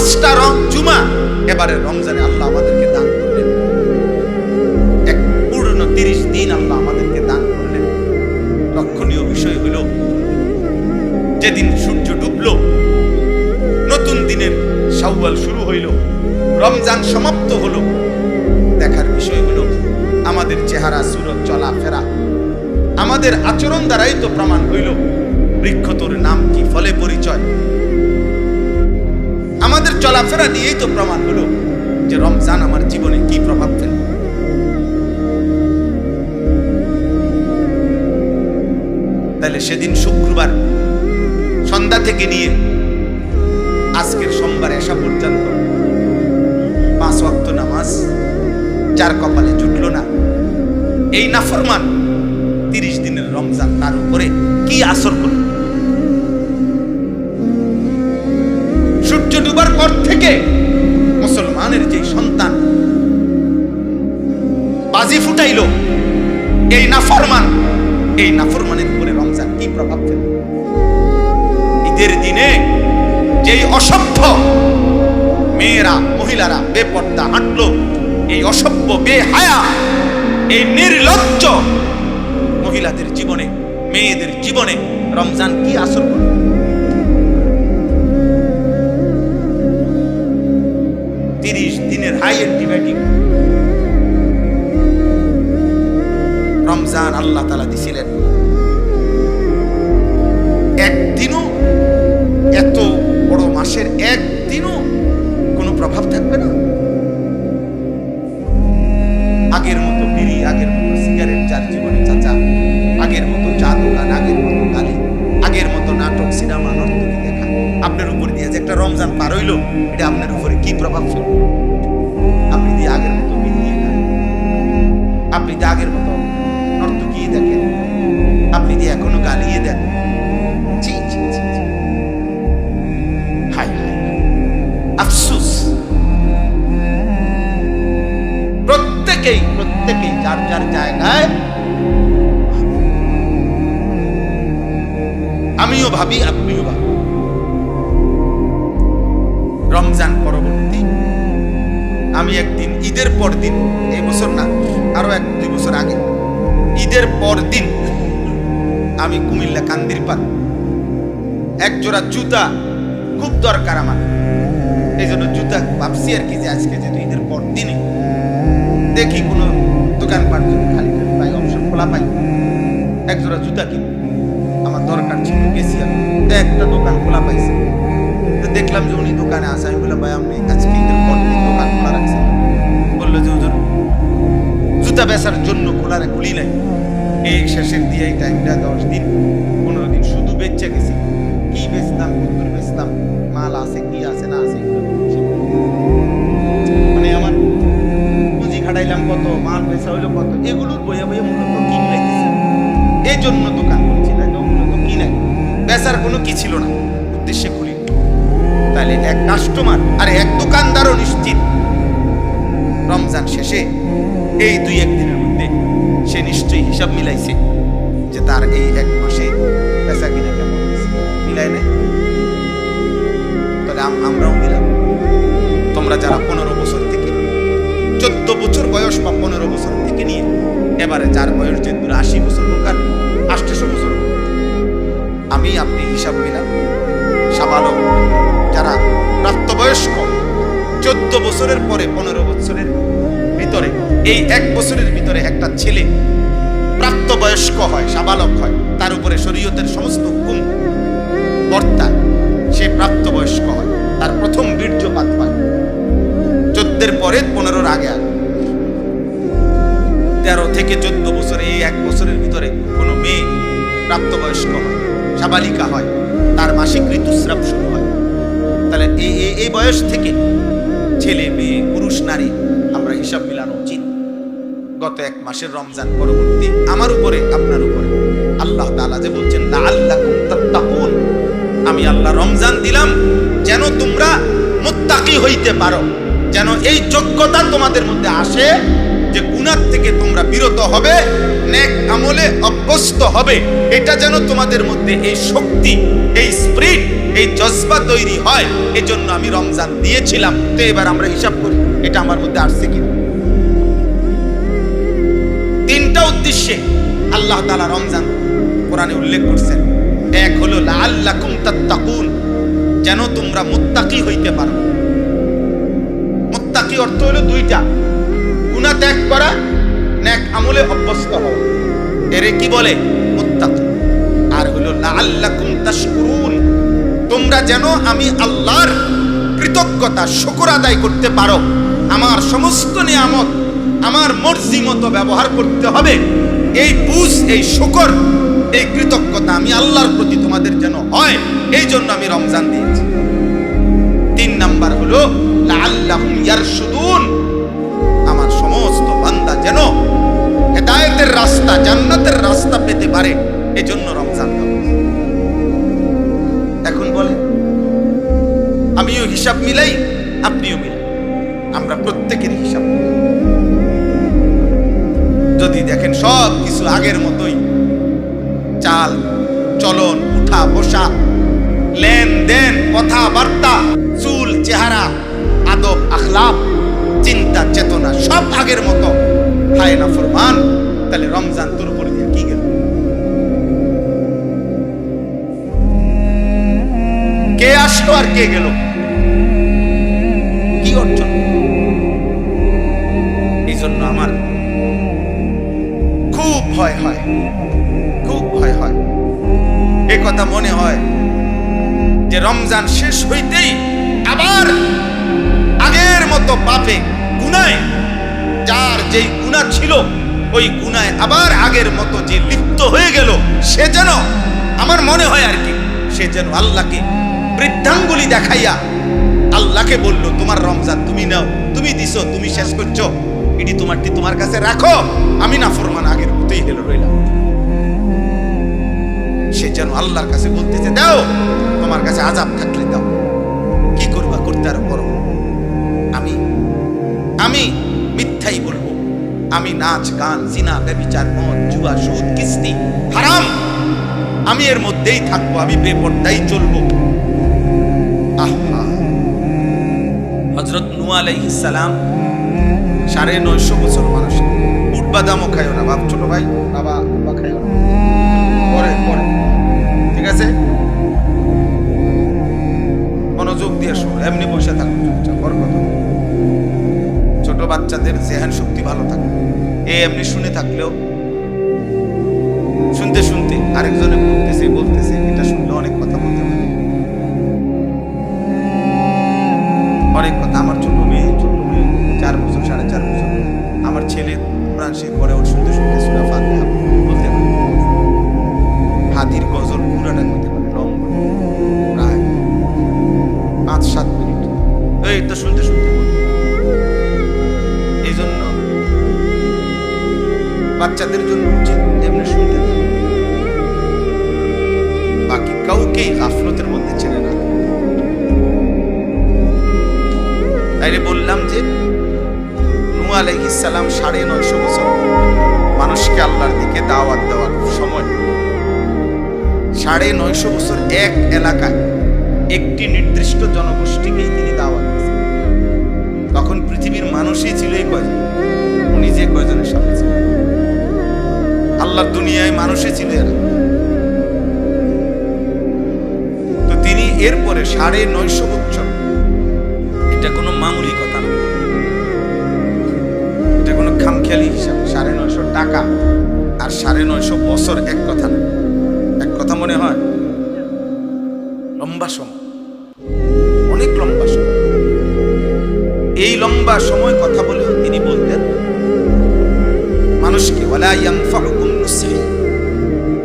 5টা জুমা এবারে রমজানে আল্লাহ আমাদেরকে দান করলেন, এক পূর্ণ 30 দিন আল্লাহ আমাদেরকে দান করলেন। লক্ষণীয় বিষয় হলো যেদিন সূর্য ডুবলো, নতুন দিনের শাওয়াল শুরু হইল, রমজান সমাপ্ত হলো, দেখার বিষয় হলো আমাদের চেহারা, সুরত, চলাফেরা, আমাদের আচরণ দ্বারাই তো প্রমাণ হইল বৃক্ষ তোর নাম কি, ফলে পরিচয়। আমাদের চলাফেরা দিয়েই তো প্রমাণ হলো যে রমজান আমার জীবনে কি প্রভাব ফেলে। তাহলে সেদিন শুক্রবার সন্ধ্যা থেকে নিয়ে আজকের সোমবার এসা পর্যন্ত 5 ওয়াক্ত নামাজ যার কপালে জুটলো না, এই নাফরমান 30 দিনের রমজান তার উপরে কি আসর করল? সূর্য ডুবার পর থেকে মুসলমানের যে সন্তান বাজি ফুটাইল, এই নাফরমানের উপরে রমজান কি প্রভাব ফেলে? ঈদের দিনে যেই অসভ্য মেয়েরা, মহিলারা বেপর্দা হাঁটলো, এই অসভ্য, বেহায়া, এই নির্লজ্জ মহিলাদের জীবনে, মেয়েদের জীবনে রমজান কি আসর করে? দিনের হাই অ্যান্টিবায়োটিক রমজান আল্লাহ তাআলা দিছিলেন। একদিনও, এত বড় মাসের একদিনও কোনো প্রভাব থাকবে না। আগের মতো বিড়ি, আগের মতো সিগারেট যার জীবনে চাচা, আগের মতো চা দোকান, আগের মতো গালি, আগের মতো নাটক, সিনেমা, নর্তকী দেখা, আপনার উপর দিয়ে যে একটা রমজান পার হইল, এটা আপনার উপরে কি প্রভাব ফেলবে? আপনি দিয়ে আগের মতো বিড়ি খান, আপনি দিয়ে আগের মতো নর্তকী দেখেন, আপনি দিয়ে এখনো গালিয়ে দেন। হায় হায়, আফসোস। প্রত্যেকেই যার যার জায়গায়, আমিও ভাবি, আপনিও ভাবি, রমজান পরবর্তী আমি একদিন ঈদের পর দিন, এই বছর না, আরো 1-2 বছর আগে, ঈদের পর দিন আমি কুমিল্লা কান্দিরপাল, এক জোড়া জুতা খুব দরকার আমার, এই জন্য জুতা ভাবছি আর কি, যে আজকে যেহেতু ঈদের পর দিনে দেখি কোনো দোকানপাট যদি খালি পাই, অবসর খোলা পাই, এক জোড়া জুতা কিনি, আমার দরকার ছিল। গেছি আমি, একটা দোকান খোলা পাইছি, তো দেখলাম যে উনি দোকানে আসে। আমি বললাম, ভাই আপনি আজকে ঈদের পর দিন দোকান খোলা রাখছেন? বললো যে হুজুর জুতা বেচার জন্য খুলি নাই, এই শেষের দিয়ে এই টাইমটা 10 দিন 15 দিন শুধু বেচে গেছি। কি বেচতাম, কত বেচতাম, মাল আছে কি আছে না আছে, মানে আমার পুঁজি খাটাইলাম কত, মাল বেচা হইলো কত, এগুলোর বইয়া মূলত কিন লাগতেছে। এই জন্য দোকান করছি না, মূলত কিনে বেচার কোনো কি ছিল না, উদ্দেশ্যে খুলি। তাহলে এক কাস্টমার আর এক দোকানদারও নিশ্চিত রমজান শেষে এই 2-1 দিনের মধ্যে সে নিশ্চয়ই হিসাব মিলাইছে যে তার এই 1 মাসে বেচা কিনা কেমন হয়েছে, মিলাই নাই? তাহলে আমরাও মিলাম। তোমরা যারা 15 বছর থেকে 14 বছর বয়স বা 15 বছর থেকে নিয়ে এবারে যার বয়স যে 80 বছর হোক আর 800 বছর হোক, আমি আপনি হিসাব মিলাম। সাবালক যারা প্রাপ্তবয়স্ক, 14 বছরের পরে 15 বছরের ভিতরে, এই 1 বছরের ভিতরে একটা ছেলে প্রাপ্তবয়স্ক হয়, সাবালক হয়, তার উপরে শরীয়তের সমস্ত হুকুম বর্তায়, সে প্রাপ্তবয়স্ক হয়, তার প্রথম বীর্যপাত হয় 14-এর পরে 15-এর আগে। 13 থেকে 14 বছরে, এই 1 বছরের ভিতরে কোনো মেয়ে প্রাপ্তবয়স্ক হয়, সাবালিকা হয়, তার মাসিক ঋতুস্রাব শুরু হয়। তাহলে এই বয়স থেকে ছেলে, মেয়ে, পুরুষ, নারী আমরা হিসাব মিলানো উচিত। গত 1 মাসের রমজান পরবর্তী আমার উপরে, আপনার উপরে আল্লাহ তাআলা যে বলছেন লাআল্লাকুম তাত্তাকুন, আমি আল্লাহ রমজান দিলাম যেন তোমরা মুত্তাকি হইতে পারো, যেন এই যোগ্যতা তোমাদের মধ্যে আসে, যে গুনাহ থেকে তোমরা বিরত হবে, নেক আমলে অভ্যস্ত হবে, এটা যেন তোমাদের মধ্যে এই শক্তি, এই স্পিরিট, এই জজবা তৈরি হয়। এজন্য আমি রমজান দিয়েছিলাম। তো এবার আমরা হিসাব করি এটা আমার মধ্যে আসছে কি। তিনটা উদ্দেশ্যে আল্লাহ তাআলা রমজান কোরআনে উল্লেখ করছেন। এক হলো লাআল্লাকুম তাত্তাকুন, যেন তোমরা মুত্তাকি হইতে পারো। মুত্তাকি অর্থ হলো দুইটা, গুনাহ ত্যাগ করা, নেক আমলে অভ্যস্ত হওয়া, এরে কি বলে? মুত্তাকি। আর হলো লাআল্লাকুম তাশকুরুন, তোমরা যেন আমি আল্লাহর কৃতজ্ঞতা, শুকর আদায় করতে পারো। আমার সমস্ত নিয়ামত আমার মর্জি মতো ব্যবহার করতে হবে, এই বুঝ, এই শুকর, এই কৃতজ্ঞতা আমি আল্লাহর প্রতি তোমাদের যেন হয়, এই জন্য আমি রমজান দিয়েছি। তিন নাম্বার হলো লাআল্লাহুম ইয়ারশুদুন, আমার সমস্ত বান্দা যেন হেদায়েতের রাস্তা, জান্নাতের রাস্তা পেতে পারে, এই জন্য রমজান দেওয়া। এখন বলে আমিও হিসাব মিলাই, আপনিও মিলাই, আমরা প্রত্যেকেরই হিসাব মিলাই। যদি দেখেন সব কিছু আগের মতোই, চাল চলন, উঠা বসা, লেনদেন, কথাবার্তা, চুল চেহারা, আদব আখলাক, চিন্তা চেতনা সব আগের মতো, হায় না ফরমান, তাহলে রমজান তোর উপর দিয়ে কি গেল? কে আসলো আর কে গেল? কি অর্জন? এই জন্য আমার খুব ভয় হয়, খুব ভয় হয়। এ কথা মনে হয় যে রমজান শেষ হইতেই আবার আগের মতো পাপে, গুনায়, যার যেই গুনাহ ছিল ওই গুনায় আবার আগের মতো যে লিপ্ত হয়ে গেল, সে যেন, আমার মনে হয় আর কি, সে যেন আল্লাহকে বৃদ্ধাঙ্গুলি দেখাইয়া আল্লাহকে বলল, তোমার রমজান তুমি নাও, তুমি দিছো, তুমি শেষ করছো, এটি তোমারটি তোমার কাছে রাখো, আমি নাফরমান আগের মতোই হেলো রইলাম। সে যেন আল্লাহর কাছে বলতেছে, দাও, তোমার কাছে আযাব থাকলে দাও, কি করবা করতে আর করো, আমি মিথ্যাই বলবো, আমি নাচ গান, জিনা, ব্যভিচার, মদ, জুয়া, সুদ, কিস্তি, হারাম, আমি এর মধ্যেই থাকবো, আমি বেপরদাই চলবো। হযরত নূহ আলাইহিস সালাম 950 বছর মানুষ, উট বাদামও খাইও না, বাপ, ছোট ভাই, বাবা খাইও না, পরে পরে, ঠিক আছে, মনোযোগ দিয়ে শোনো, এমনি বসে থাকো চুপচাপ, বরকত। ছোট বাচ্চাদের জেহান শক্তি ভালো থাকে, এমনি শুনে থাকলেও শুনতে শুনতে আরেকজনে বলতেছে, এটা শুনলে অনেক কথা বলতে পারে, অনেক কথা। আমার ছোট মেয়ে 4 বছর, 4.5 বছর, আমার ছেলে কোরআন শরীফ পড়ে, ওর শুনতে শুনতে সূরা ফাতিহা বলতে পারে, হাদির গজল পুরাটা করতে পারে, লম্বা প্রায় 5-7 মিনিট, এই তো শুনতে শুনতে বলতে পারে। এই জন্য বাচ্চাদের জন্য উচিত এমনি শুনতে থাকে, বাকি কাউকেই গাফলতের মধ্যে ছেড়ে না। তাইলে বললাম যে নূহ আলাইহিস সালাম 950 বছর মানুষকে আল্লাহর দিকে দাওয়াত দেওয়ার সময় 950 বছর এক এলাকায় একটি নির্দিষ্ট জনগোষ্ঠীকেই তিনি দাওয়াত দিয়েছেন। তখন পৃথিবীর মানুষই ছিল এই কয়জন, উনি যে কয়জনের সাথে ছিলেন, আল্লাহর দুনিয়ায় মানুষই ছিল এরা। তো তিনি এরপরে 950 বছর, এটা কোনো মামুলি কথা না, এটা কোনো খামখেয়ালি হিসাব। 950 টাকা আর 950 বছর এক কথা না, এক কথা মনে হয়, লম্বা সময়, অনেক লম্বা সময়। এই লম্বা সময় কথা বলেও তিনি বলতেন মানুষকে, ওয়ালা ইয়ানফাউকুম নুসহি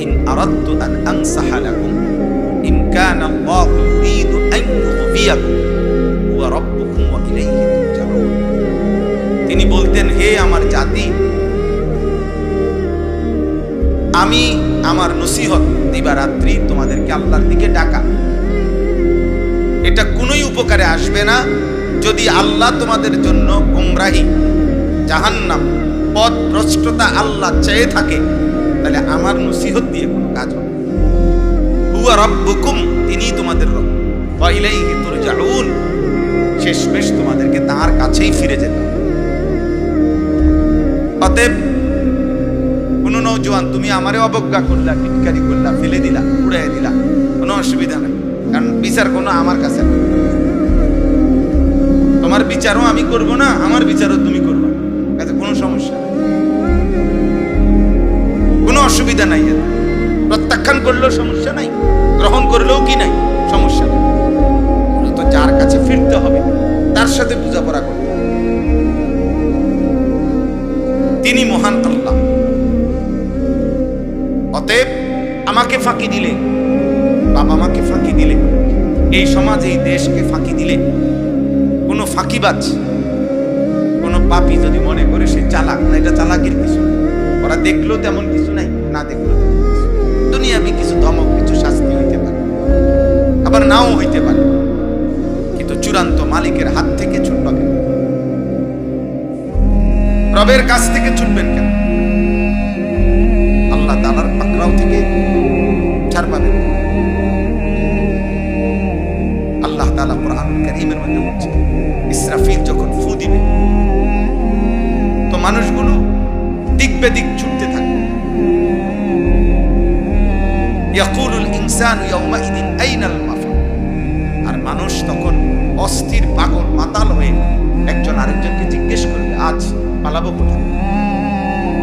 ইন আরাদতু আন আনসাহা লাকুম ইন কানা আল্লাহু ইউরিদু আন ইউগফিয়াকুম ওয়া রাব্বুকুম ওয়া ইলাইহি তুরজাউন। তিনি বলতেন, হে আমার জাতি, আমি আমার নসিহত দিবারাত্রি তোমাদেরকে আল্লাহর দিকে ডাকা, এটা কোনোই উপকারে আসবে না যদি আল্লাহ তোমাদের জন্য গুমরাহি, জাহান্নাম, পথভ্রষ্টতা আল্লাহ চেয়ে থাকে, তাহলে আমার নসিহত দিয়ে কোনো কাজ হবে? হুয়া রাব্বুকুম, তিনিই তোমাদের রব, ওয়া ইলাইহি তুরজাউন, শেষমেশ তোমাদেরকে তার কাছেই ফিরে যেতে হবে। অতএব কোন নওজোয়ান তুমি আমারে অবজ্ঞা করলা, টিটকারি করলা, ফেলে দিলা, উড়াইয়া দিলা, কোনো অসুবিধা নেই, কারণ বিচার কোনো আমার কাছে না। তোমার বিচারও আমি করব না, আমার বিচারও তুমি করবা, এতে কোনো সমস্যা নেই, কোনো অসুবিধা নাই। প্রত্যাখ্যান করলেও সমস্যা নাই, গ্রহণ করলেও কি নাই, সমস্যা নেই। তো যার কাছে ফিরতে হবে, তার সাথে বোঝাপড়া করতে হবে, তিনি মহান আল্লাহ। অতএব আমাকে ফাঁকি দিলে, বাবা মাকে ফাঁকি দিলে, এই সমাজ এই দেশকে ফাঁকি দিলে, কোনো ফাঁকিবাজ, কোনো পাপী যদি মনে করে সে চালাক, না, এটা চালাকির কিছু, ওরা দেখলেও তেমন কিছু নাই, না দেখলেও তেমন কিছু। দুনিয়াবি কিছু ধমক, কিছু শাস্তি হইতে পারে, আবার নাও হইতে পারে, কিন্তু চূড়ান্ত মালিকের হাত থেকে ছুটবা কেন? রবের কাছ থেকে ছুটবেন কেন? আল্লাহ তাআলার পাকড়াও থেকে ছাড় পাবেন। আল্লাহ তাআলা কোরআনুল কারীমের মধ্যে বলছেন, ইসরাফিল যখন ফু দিবে তো মানুষগুলো দিক বেদিক ছুটতে থাকবে। ইয়াকুলুল ইনসানু ইয়াউমাইদিন আইনাল মাফার, আর মানুষ তখন অস্থির, পাগল, মাতাল হয়ে একজন আরেকজনকে জিজ্ঞেস করবে, আজ পালাবো কোথায়?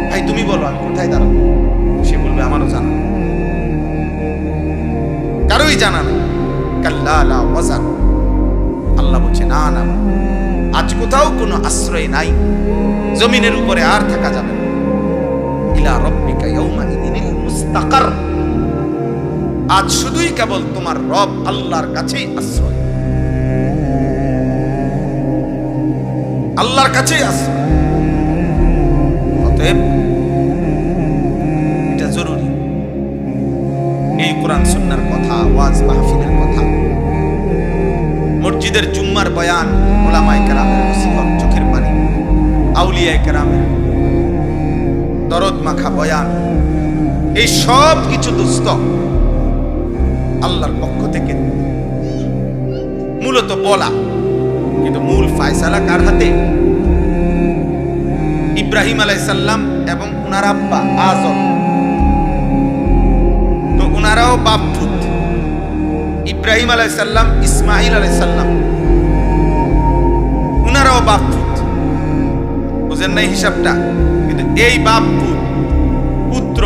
ভাই তুমি বলো, আমি কোথায় দাঁড়াবো? সে বলবে, আমারও জানা নেই, কারোই জানা নেই। কাল্লা লা ওয়াজার, আল্লাহ বলছে, না না, আজ কোথাও কোনো আশ্রয় নাই, জমিনের উপরে আর থাকা যাবে না। ইলা রাব্বিকা ইয়াউমাইদিনিল মুস্তাকার, আজ শুধুই কেবল তোমার রব আল্লাহর কাছেই আশ্রয়, আল্লাহর কাছেই আশ্রয়। অতএব এটা জরুরি, এই কোরআন সুন্নাহর কথা, ওয়াজ মাহফিলের কথা, মসজিদের জুম্মার বয়ান, উলামায়ে কেরামের নসিহত, চোখের পানি, আউলিয়ায়ে কেরামের দরদ মাখা বয়ান, এই সব কিছু দোস্ত আল্লাহর পক্ষ থেকে মূলত বলা, কিন্তু মূল ফায়সালা কার হাতে? ইব্রাহিম আলাইহিস সালাম এবং উনার আব্বা আযর, তো উনারাও বাপ পুত। ইব্রাহিম আলাইহিস সালাম, ইসমাঈল আলাইহিস সালাম, উনারাও বাপ পুত। বুঝেন নাই হিসাবটা? কিন্তু এই বাপ পুত্র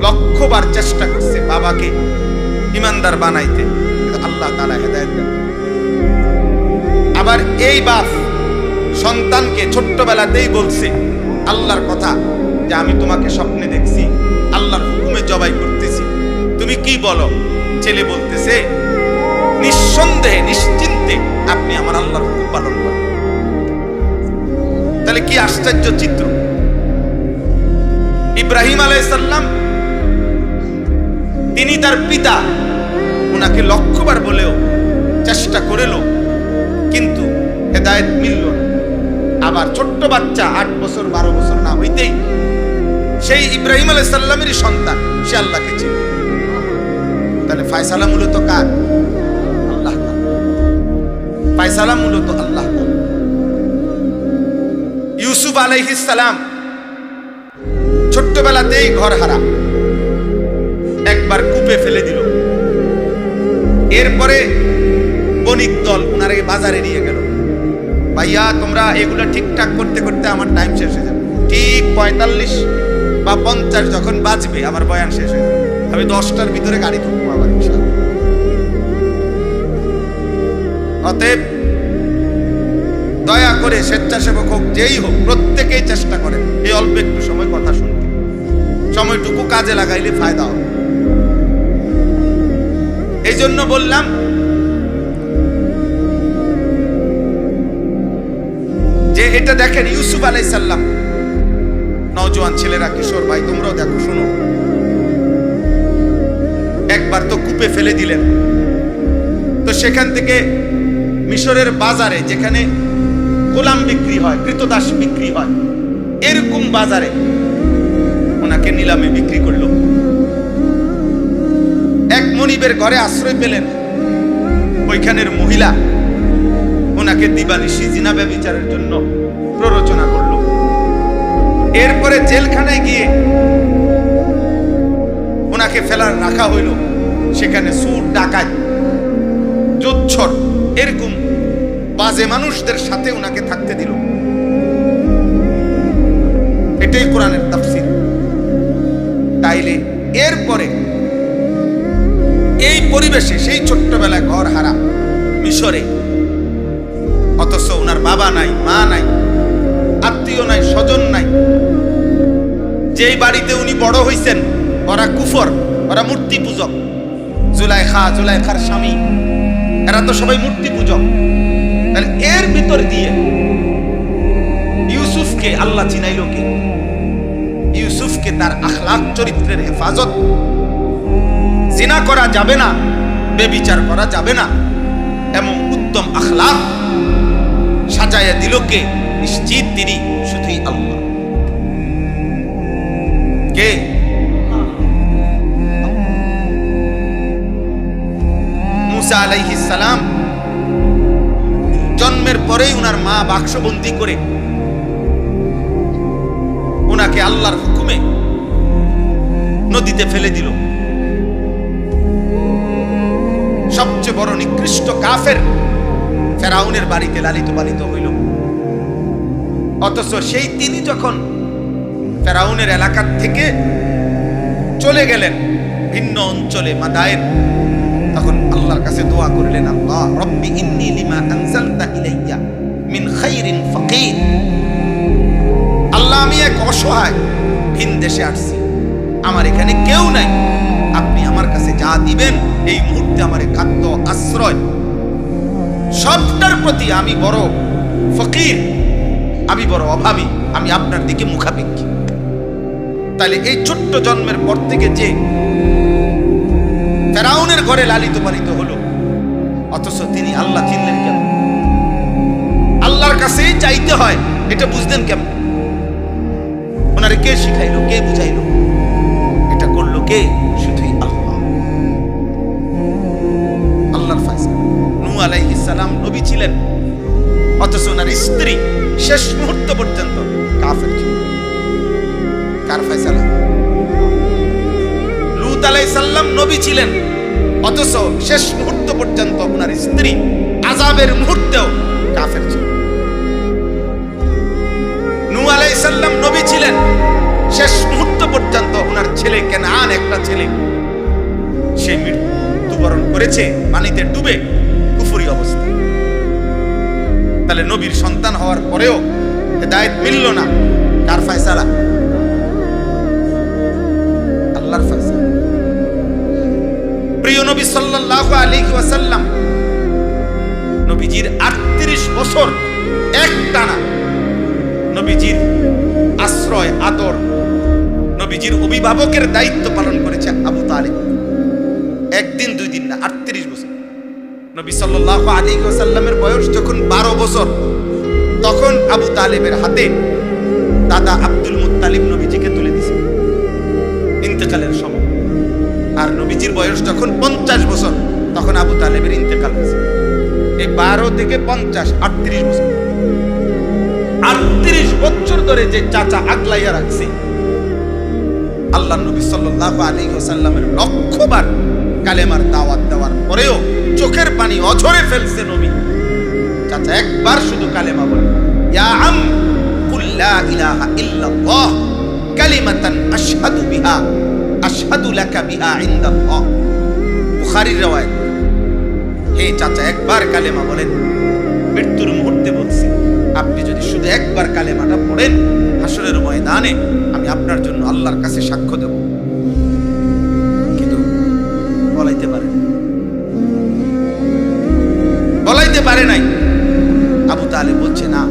লক্ষবার চেষ্টা করছে বাবাকে ইমানদার বানাইতে, কিন্তু আল্লাহ তাআলা হেদায়েত দেন। আবার এই বাপ সন্তানকে ছোট্টবেলাতেই বলছে আল্লাহর কথা, যে আমি তোমাকে স্বপ্নে দেখছি, আল্লাহর হুকুমে জবাই করতেছি, তুমি কি বলো? ছেলে বলতেছে, নিঃসন্দেহে নিশ্চিন্তে আপনি আমার আল্লাহর হুকুম পালন করেন। তাহলে কি আশ্চর্য চিত্র! ইব্রাহিম আলাইহিস সালাম, তিনি তার পিতা, উনাকে লক্ষবার বলেও চেষ্টা করেও কিন্তু হেদায়েত মিলল না। আবার ছোট্ট বাচ্চা 8 বছর 12 বছর না হইতেই সেই ইব্রাহিম আলাইহিস সালামেরই সন্তান, সে আল্লাহকে চিনে। তাহলে ফায়সালা মূলত কার? আল্লাহ তাআলা। ফায়সালা মূলত আল্লাহ তাআলা। ইউসুফ আলাইহিস সালাম ছোট্টবেলাতেই ঘর হারা, একবার কূপে ফেলে দিল। এরপরে বণিক দল উনারে বাজারে নিয়ে গেল, ভাইয়া তোমরা এগুলো ঠিকঠাক করতে করতে আমার টাইম শেষ হয়ে যাবে, ঠিক 45 বা 50 যখন বাজবে আমার বয়ান শেষ হয়ে যাবে, আমি 10টার ভিতরে গাড়ি ঢুকবো আবার ইনশাআল্লাহ। অতএব দয়া করে স্বেচ্ছাসেবক হোক, যেই হোক, প্রত্যেকেই চেষ্টা করেন এই অল্প একটু সময় কথা শুনতে, সময়টুকু কাজে লাগাইলে ফায়দা হবে। এই জন্য বললাম, যে এটা দেখেন ইউসুফ আলাইহিস সালাম, নওজোয়ান ছেলেরা, কিশোর ভাই তোমরাও দেখো, শুনো, একবার তো কূপে ফেলে দিলেন, তো সেখান থেকে মিশরের বাজারে যেখানে গোলাম বিক্রি হয়, কৃতদাস বিক্রি হয়, এরকম বাজারে ওনাকে নিলামে বিক্রি করলো। এক মনিবের ঘরে আশ্রয় পেলেন, ওইখানের মহিলা ওনাকে দিবানিশি জিনা ব্যভিচারের জন্য প্ররোচনা করলো। এরপরে জেলখানায় গিয়ে ওনাকে ফেলার রাখা হইল। সেখানে সুর, ডাকাত, জোচ্ছর এরকম বাজে মানুষদের সাথে ওনাকে থাকতে দিল। এটাই কোরআনের তাফসীর। তাইলে এরপরে এই পরিবেশে, সেই ছোট্টবেলায় ঘর হারা মিশরে, অথচ ওনার বাবা নাই, মা নাই, আত্মীয় নাই, স্বজন নাই, যেই বাড়িতে উনি বড় হইছেন ওরা কুফর, ওরা মূর্তি পূজক। জুলাইখার স্বামী, এরা তো সবাই মূর্তি পূজক। তাহলে এর ভিতর দিয়ে ইউসুফকে আল্লাহ চিনাইল কে? ইউসুফকে তার আখলাক চরিত্রের হেফাজত, জিনা করা যাবে না, বেবিচার করা যাবে না, এমন উত্তম আখলাক সাজাইয়া দিল কে? নিশ্চিত তিনি শুধুই আল্লাহ। কে? মুসা আলাইহিস সালাম জন্মের পরেই উনার মা বাক্সবন্দি করে উনাকে আল্লাহর হুকুমে নদীতে ফেলে দিল। সবচেয়ে বড় নিকৃষ্ট কাফের ফেরাউনের বাড়িতে লালিত পালিত হইল। অথচ সেই তিনি যখন ফেরাউনের এলাকা থেকে চলে গেলেন ভিন্ন অঞ্চলে মাদায়েন, তখন আল্লাহর কাছে দোয়া করলেন, আল্লাহ রব্বি ইন্নী লিমা আনজালতা ইলাইয়া মিন খাইরিন ফাকির। আল্লাহ, আমি এক অসহায়, ভিন দেশে আসছি, আমার এখানে কেউ নাই, আপনি আমার কাছে যা দিবেন এই মুহূর্তে আমার খাদ্য, আশ্রয় সবটার প্রতি আমি বড় ফকির, আমি বড় অভাবী, আমি আপনার দিকে মুখাপেক্ষী। তাহলে এই ছোট্ট জন্মের পর থেকে যে ফেরাউনের ঘরে লালিত পালিত হলো, অথচ তিনি আল্লাহ চিনলেন কেন? আল্লাহর কাছেই চাইতে হয়, এটা বুঝলেন কেমন? ওনারে কে শিখাইলো, কে বুঝাইলো? এটা করলো কে? শুধুই আল্লাহ, আল্লাহর ফয়সালা। নূহ আলাইহিস সালাম নবী ছিলেন, অথচ ওনার স্ত্রী শেষ মুহূর্ত পর্যন্ত কাফের ছিল। কার ফয়সালা? লূত আলাইহিস সালাম নবী ছিলেন, অথচ শেষ মুহূর্ত পর্যন্ত ওনার স্ত্রী আযাবের মুহূর্তেও কাফের ছিল। নূহ আলাইহিস সালাম নবী ছিলেন, শেষ মুহূর্ত পর্যন্ত ওনার ছেলে কেনান, একটা ছেলে, সে মৃত্যুবরণ করেছে পানিতে ডুবে, কুফরি অবস্থা। তাহলে নবীর সন্তান হওয়ার পরেও হেদায়েত মিলল না। কার ফয়সালা? আল্লাহর ফয়সালা। প্রিয় নবী সাল্লাল্লাহু আলাইহি ওয়াসাল্লাম নবীজির 38 বছর একটানা নবীজির আশ্রয়, আদর, নবীজির অভিভাবকের দায়িত্ব পালন করেছে আবু তালেব। একদিন দুই দিন না, 38 বছর। নবী সাল্লাল্লাহু আলাইহি ওয়াসাল্লামের বয়স যখন 12 বছর, তখন আবু তালেবের হাতে দাদা আব্দুল মুত্তালিব নবীজিকে তুলে দিয়েছে ইন্তেকালের সময়। আর নবীজির বয়স যখন 50 বছর, তখন আবু তালেবের ইন্তেকাল হয়েছে। এই 12 থেকে 50, 38 বছর। 38 বছর ধরে যে চাচা আগলাইয়া রাখছে, আল্লাহ নবী সাল্লাল্লাহু আলাইহি ওয়াসাল্লামের লক্ষবার কালেমার দাওয়াত দেওয়ার পরেও চোখের পানি অঝরে ফেলছে নবী। চাচা একবার শুধু কালেমা বলে, ইয়া আম কুল লা ইলাহা ইল্লাল্লাহ কালিমাতান আশহাদু বিহা আশহাদু লাকা বিহা ইনদাল্লাহ। বুখারীর riwayat। হে চাচা, একবার কালেমা বলেন। মৃত্যুর মুহূর্তে বলছি, আপনি যদি শুধু একবার কালেমাটা পড়েন, হাসরের ময়দানে আমি আপনার জন্য আল্লাহর কাছে সাক্ষ্য দেব। কিন্তু বলাইতে পারে নাই। আবু তালেব বলছে, না,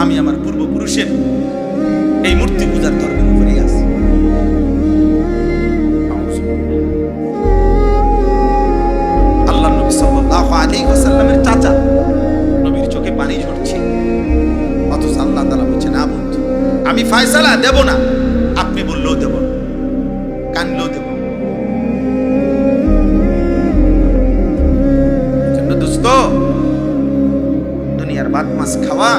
আমি আমার পূর্বপুরুষের এই মূর্তি পূজার ধর্মের উপরেই আছি। আল্লাহ নবী সাল্লাল্লাহু আলাইহি ওয়াসাল্লামের চাচা, নবীর চোখে পানি ঝরছে, অথচ আল্লাহ তাআলা বলছে, না বন্ধু, আমি দেব না, আপনি বললেও দেব না, কানলেও দেব না। জন্য দোস্ত, দুনিয়ার ভাত মাছ খাওয়া,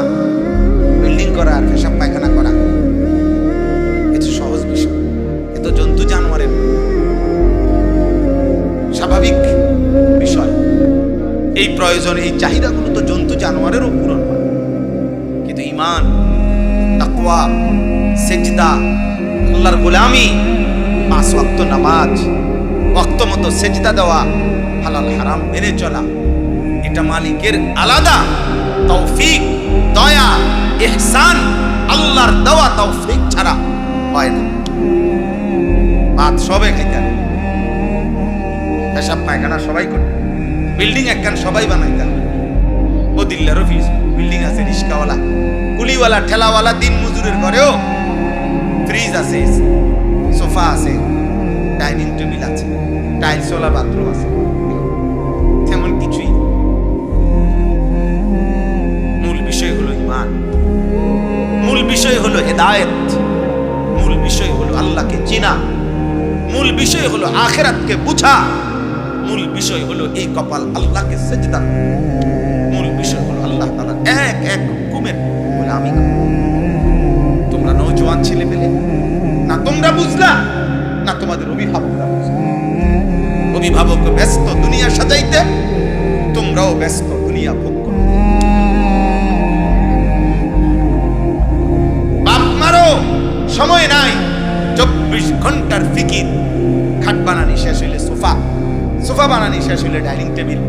বিল্ডিং করা আর পেশাব পায়খানা করা এটা সহজ বিষয়। এ তো জন্তু জানোয়ারের স্বাভাবিক বিষয়। এই প্রয়োজন, এই চাহিদাগুলো তো জন্তু জানোয়ারেরও পূরণ হয়। কিন্তু ঈমান, তাকওয়া, সিজদা, আল্লাহর গোলামি, 5 ওয়াক্ত নামাজ, ওয়াক্ত মতো সিজদা দেওয়া, হালাল হারাম মেনে চলা, এটা মালিকের আলাদা তৌফিক, দয়া, ইহসান, আল্লাহর দেওয়া তৌফিক ছাড়া হয় না। ভাত সবে খাইতেন, পেশাব পায়খানা সবাই করতেন, বিল্ডিং একখান সবাই বানাইতেন। বদিল্লার অফিস বিল্ডিং আছে, রিস্কাওয়ালা, কুলিওয়ালা, ঠেলাওয়ালা, দিন মজুরের ঘরেও ফ্রিজ আছে, সোফা আছে, ডাইনিং টেবিল আছে, টাইলসওয়ালা বাথরুম আছে। তেমন কিছুই। মূল বিষয় হলো ঈমান, মূল বিষয় হলো হেদায়েত, মূল বিষয় হলো আল্লাহকে চিনা, মূল বিষয় হলো আখিরাতকে বুঝা, মূল বিষয় হলো এই কপাল আল্লাহকে সিজদা, মূল বিষয় হলো আল্লাহ তাআলা এক এক হুকুমের গোলামি। তোমরা নওজোয়ান ছেলে পেলে না তোমরা বুঝলা, না তোমাদের অভিভাবকরা বুঝলা। অভিভাবক ব্যস্ত দুনিয়া সাজাইতে, তোমরাও ব্যস্ত দুনিয়া ভোগ করো। বাপ মারো সময় নাই, 24 ঘন্টার ফিকির। খাট বানানি শেষ হইলে সোফা, সোফা বানানি শেষ হইলে ডাইনিং টেবিল,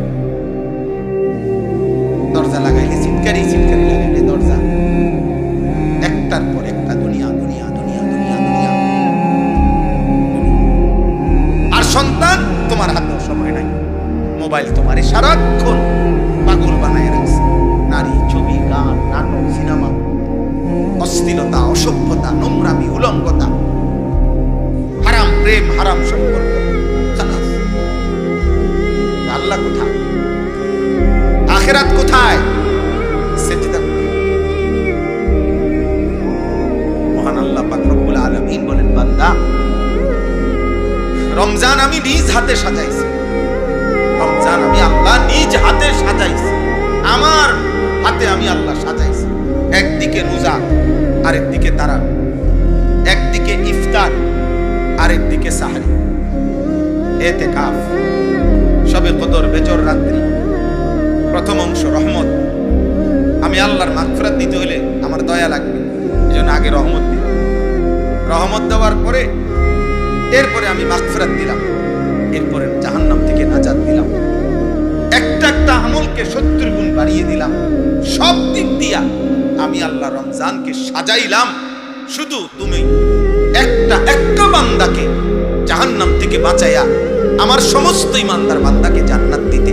দরজা লাগাইলে চিৎকারি, চিৎকারি লাগাইলে দরজা, একটার পর একটা দুনিয়া, দুনিয়া, দুনিয়া, দুনিয়া, দুনিয়া। আর সন্তান তোমার হাতেও সময় নাই। মোবাইল তোমারে সারাক্ষণ পাগল বানায় রাখছে। নারী, ছবি, গান, নাটক, সিনেমা, অশ্লীলতা, অসভ্যতা, নোংরামি, উলঙ্গতা, হারাম প্রেম, হারাম সম্পর্ক। আল্লাহ কোথায়? আখিরাত কোথায়? সিজদা কোথায়? মহান আল্লাহ পাক রব্বুল আলামিন বলেন, বান্দা, রমজান আমি নিজ হাতে সাজাইছি। রমজান আমি আল্লাহ নিজ হাতে সাজাইছি। আমার হাতে আমি আল্লাহ সাজাইছি। একদিকে রোজা, আরেকদিকে তারাবি, একদিকে ইফতার, আরেকদিকে সাহরি, ইতিকাফ, শবে কদর, বেজর রাত্রি, প্রথম অংশ রহমত। আমি আল্লাহর মাগফিরাত দিতে হলে আমার দয়া লাগবে, এজন্য আগে রহমত দিলাম। রহমত দেওয়ার পরে এরপরে আমি মাগফিরাত দিলাম, এরপরে জাহান্নাম থেকে নাজাত দিলাম। একটা একটা আমলকে 70 গুণ বাড়িয়ে দিলাম। সব দিক দিয়া আমি আল্লাহ রমজানকে সাজাইলাম। শুধু তুমি একটা একটা বান্দাকে জাহান্নাম থেকে বাঁচাইয়া আমার সমস্ত ইমানদার বান্দাকে জান্নাত দিতে।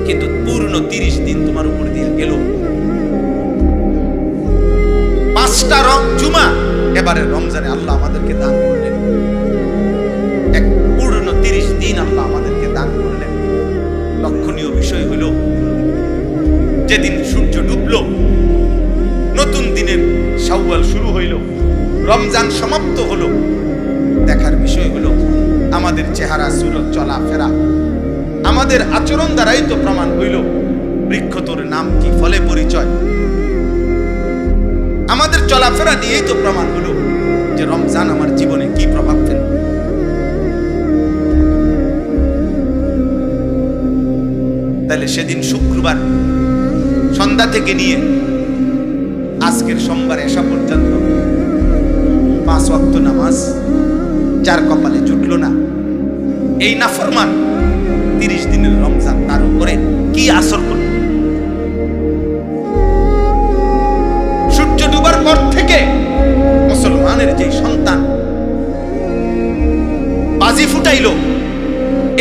কিন্তু পূর্ণ 30 দিন তোমার উপর দিয়ে গেল। 5টা জুমা এবারে রমজানে আল্লাহ আমাদেরকে দান করলেন। এক পূর্ণ 30 দিন আল্লাহ আমাদেরকে দান করলেন। লক্ষণীয় বিষয় হলো, যেদিন সূর্য ডুবলো, নতুন দিনের শাওয়াল শুরু হইল, রমজান সমাপ্ত হলো, দেখার বিষয় হলো আমাদের চেহারা, সুরত, চলাফেরা, আমাদের আচরণ দ্বারাই তো প্রমাণ হইল বৃক্ষ তোর নাম কি, ফলে পরিচয়। আমাদের চলাফেরা দিয়েই তো প্রমাণ হলো যে রমজান আমার জীবনে কি প্রভাব ফেলল। তাহলে সেদিন শুক্রবার সন্ধ্যা থেকে নিয়ে আজকের সোমবার এসা পর্যন্ত 5 ওয়াক্ত নামাজ যার কপালে জুটলো না, এই নাফরমান 30 দিনের রমজান তার উপরে কি আসর করল? সূর্য ডুবার পর থেকে মুসলমানের যে সন্তান বাজি ফুটাইল,